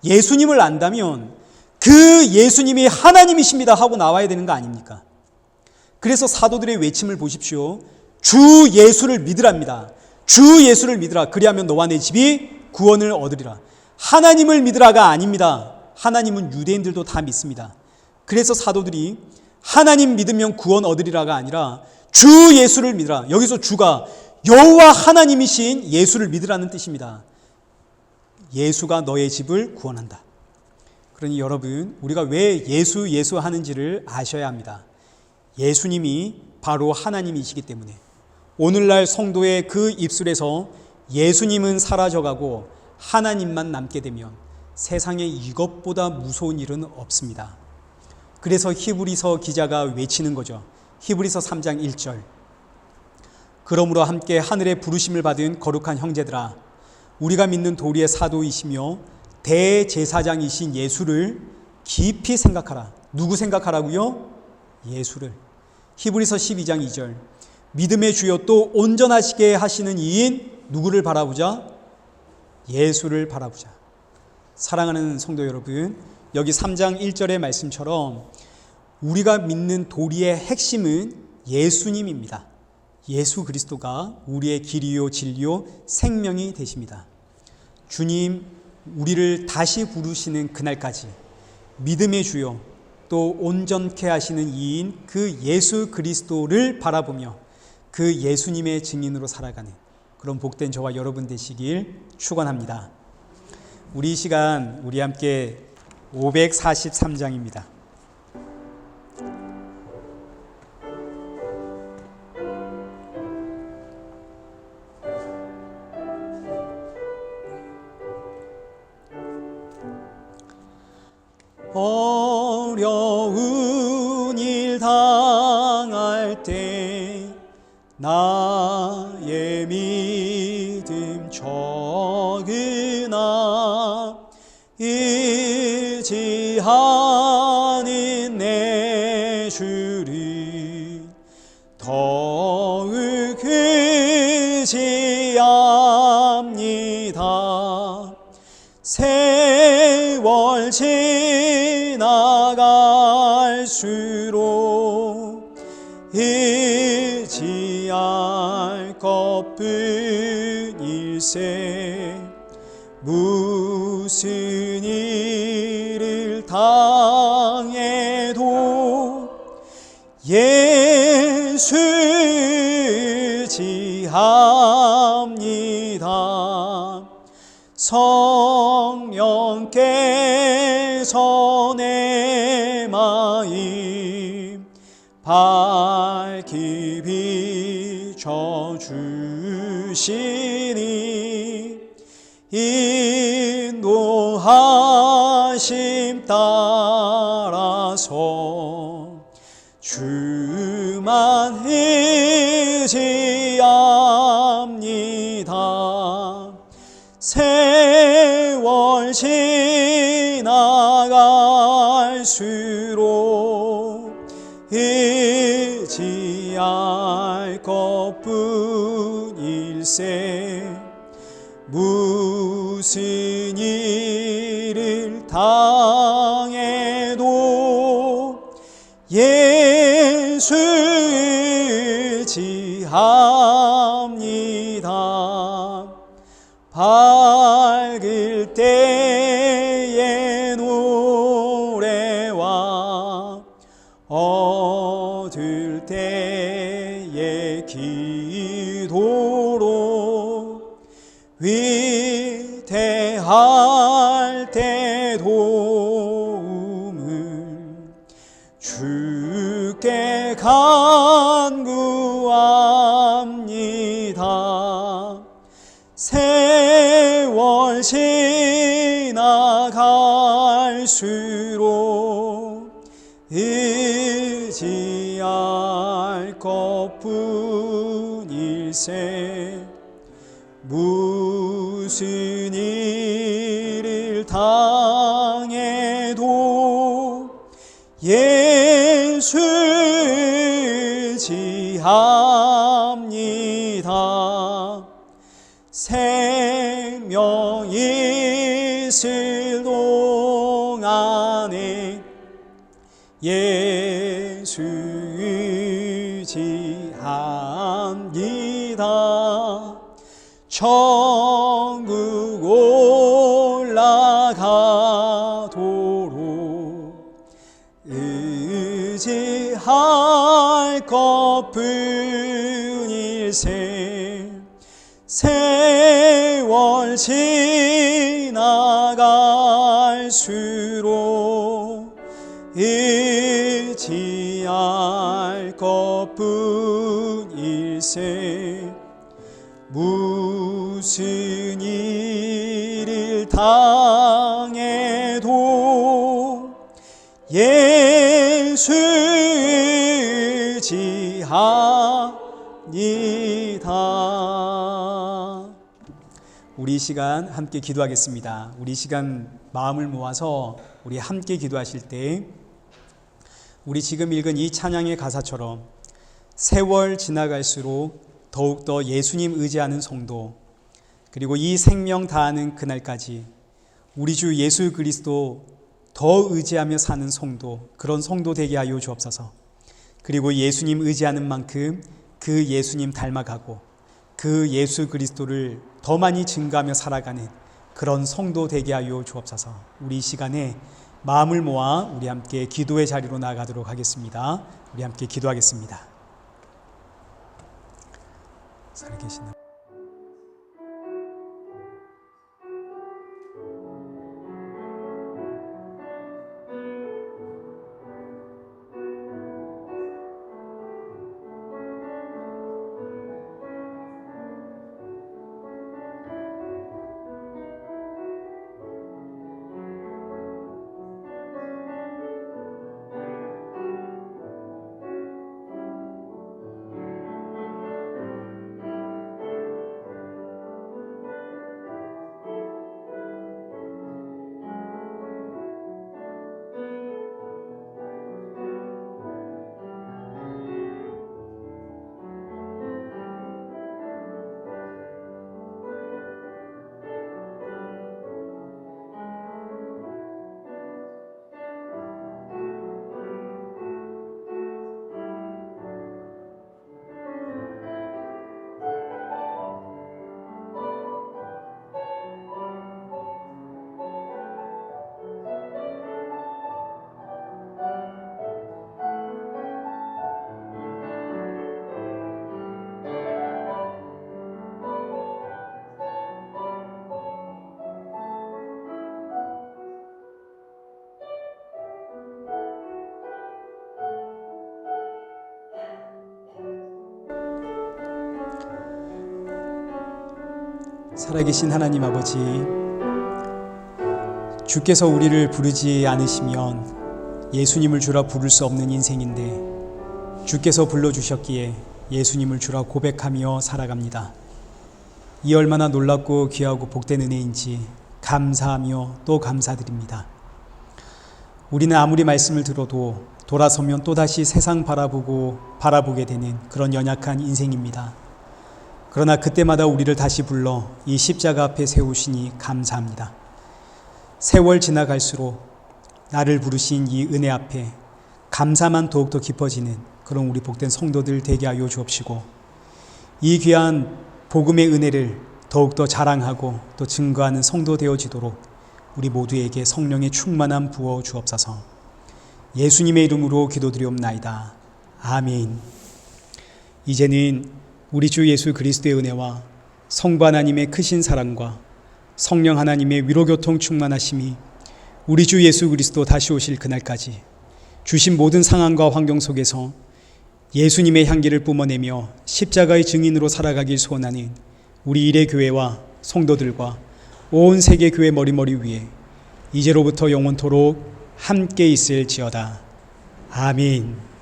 예수님을 안다면 그 예수님이 하나님이십니다 하고 나와야 되는 거 아닙니까? 그래서 사도들의 외침을 보십시오. 주 예수를 믿으랍니다. 주 예수를 믿으라. 그리하면 너와 내 집이 구원을 얻으리라. 하나님을 믿으라가 아닙니다. 하나님은 유대인들도 다 믿습니다. 그래서 사도들이 하나님 믿으면 구원 얻으리라가 아니라 주 예수를 믿으라. 여기서 주가 여호와 하나님이신 예수를 믿으라는 뜻입니다. 예수가 너의 집을 구원한다. 그러니 여러분, 우리가 왜 예수 하는지를 아셔야 합니다. 예수님이 바로 하나님이시기 때문에 오늘날 성도의 그 입술에서 예수님은 사라져가고 하나님만 남게 되면 세상에 이것보다 무서운 일은 없습니다. 그래서 히브리서 기자가 외치는 거죠. 히브리서 3장 1절. 그러므로 함께 하늘의 부르심을 받은 거룩한 형제들아, 우리가 믿는 도리의 사도이시며 대제사장이신 예수를 깊이 생각하라. 누구 생각하라고요? 예수를. 히브리서 12장 2절. 믿음의 주여 또 온전하시게 하시는 이인 누구를 바라보자? 예수를 바라보자. 사랑하는 성도 여러분, 여기 3장 1절의 말씀처럼 우리가 믿는 도리의 핵심은 예수님입니다. 예수 그리스도가 우리의 길이요 진리요 생명이 되십니다. 주님, 우리를 다시 부르시는 그날까지 믿음의 주요 또 온전케 하시는 이인 그 예수 그리스도를 바라보며 그 예수님의 증인으로 살아가는 그런 복된 저와 여러분 되시길 축원합니다. 우리 이 시간 우리 함께 543장입니다. 어려운 일 당할 때 나의 믿음 적으나 의지하는 내 주를 더욱 의지합니다. 세월 지나갈수록 의지할 것뿐일세. 무슨 일을 당해도 예수 의지합니다. 성령께서 내 마음 밝히 비춰주시니 인도하심 따라서 주만 의지합니다. 세월 지나갈수록 의지할 것뿐일세. 무슨 일을 당해도 예수 의지합니다. 밝을 때의 노래와 어두울 때의 기도로 위대할 때 도움을 주께 간구합니다. 세월 지나갈수록 의지할 것뿐일세. 무슨 일을 당해도 예수 의지합니다. 생명 있을 동안에 예수 의지합니다. 천국 올라가도록 의지할 것뿐일세. 세월 지나갈수록 의지할 것뿐일세. 무슨 일을 당해도 예수 의지하니다. 우리 시간 함께 기도하겠습니다. 우리 시간 마음을 모아서 우리 함께 기도하실 때 우리 지금 읽은 이 찬양의 가사처럼 세월 지나갈수록 더욱더 예수님 의지하는 성도, 그리고 이 생명 다하는 그날까지 우리 주 예수 그리스도 더 의지하며 사는 성도, 그런 성도 되게 하여 주옵소서. 그리고 예수님 의지하는 만큼 그 예수님 닮아가고 그 예수 그리스도를 더 많이 증거하며 살아가는 그런 성도 되게 하여 주옵소서. 우리 이 시간에 마음을 모아 우리 함께 기도의 자리로 나아가도록 하겠습니다. 우리 함께 기도하겠습니다. 살아계시는 살아계신 하나님 아버지, 주께서 우리를 부르지 않으시면 예수님을 주라 부를 수 없는 인생인데 주께서 불러주셨기에 예수님을 주라 고백하며 살아갑니다. 이 얼마나 놀랍고 귀하고 복된 은혜인지 감사하며 또 감사드립니다. 우리는 아무리 말씀을 들어도 돌아서면 또다시 세상 바라보게 되는 그런 연약한 인생입니다. 그러나 그때마다 우리를 다시 불러 이 십자가 앞에 세우시니 감사합니다. 세월 지나갈수록 나를 부르신 이 은혜 앞에 감사만 더욱더 깊어지는 그런 우리 복된 성도들 되게 하여 주옵시고, 이 귀한 복음의 은혜를 더욱더 자랑하고 또 증거하는 성도 되어지도록 우리 모두에게 성령의 충만함 부어 주옵소서. 예수님의 이름으로 기도드리옵나이다. 아멘. 이제는 우리 주 예수 그리스도의 은혜와 성부 하나님의 크신 사랑과 성령 하나님의 위로교통 충만하심이 우리 주 예수 그리스도 다시 오실 그날까지 주신 모든 상황과 환경 속에서 예수님의 향기를 뿜어내며 십자가의 증인으로 살아가길 소원하는 우리 일회교회와 성도들과 온 세계 교회 머리머리 위에 이제로부터 영원토록 함께 있을지어다. 아멘.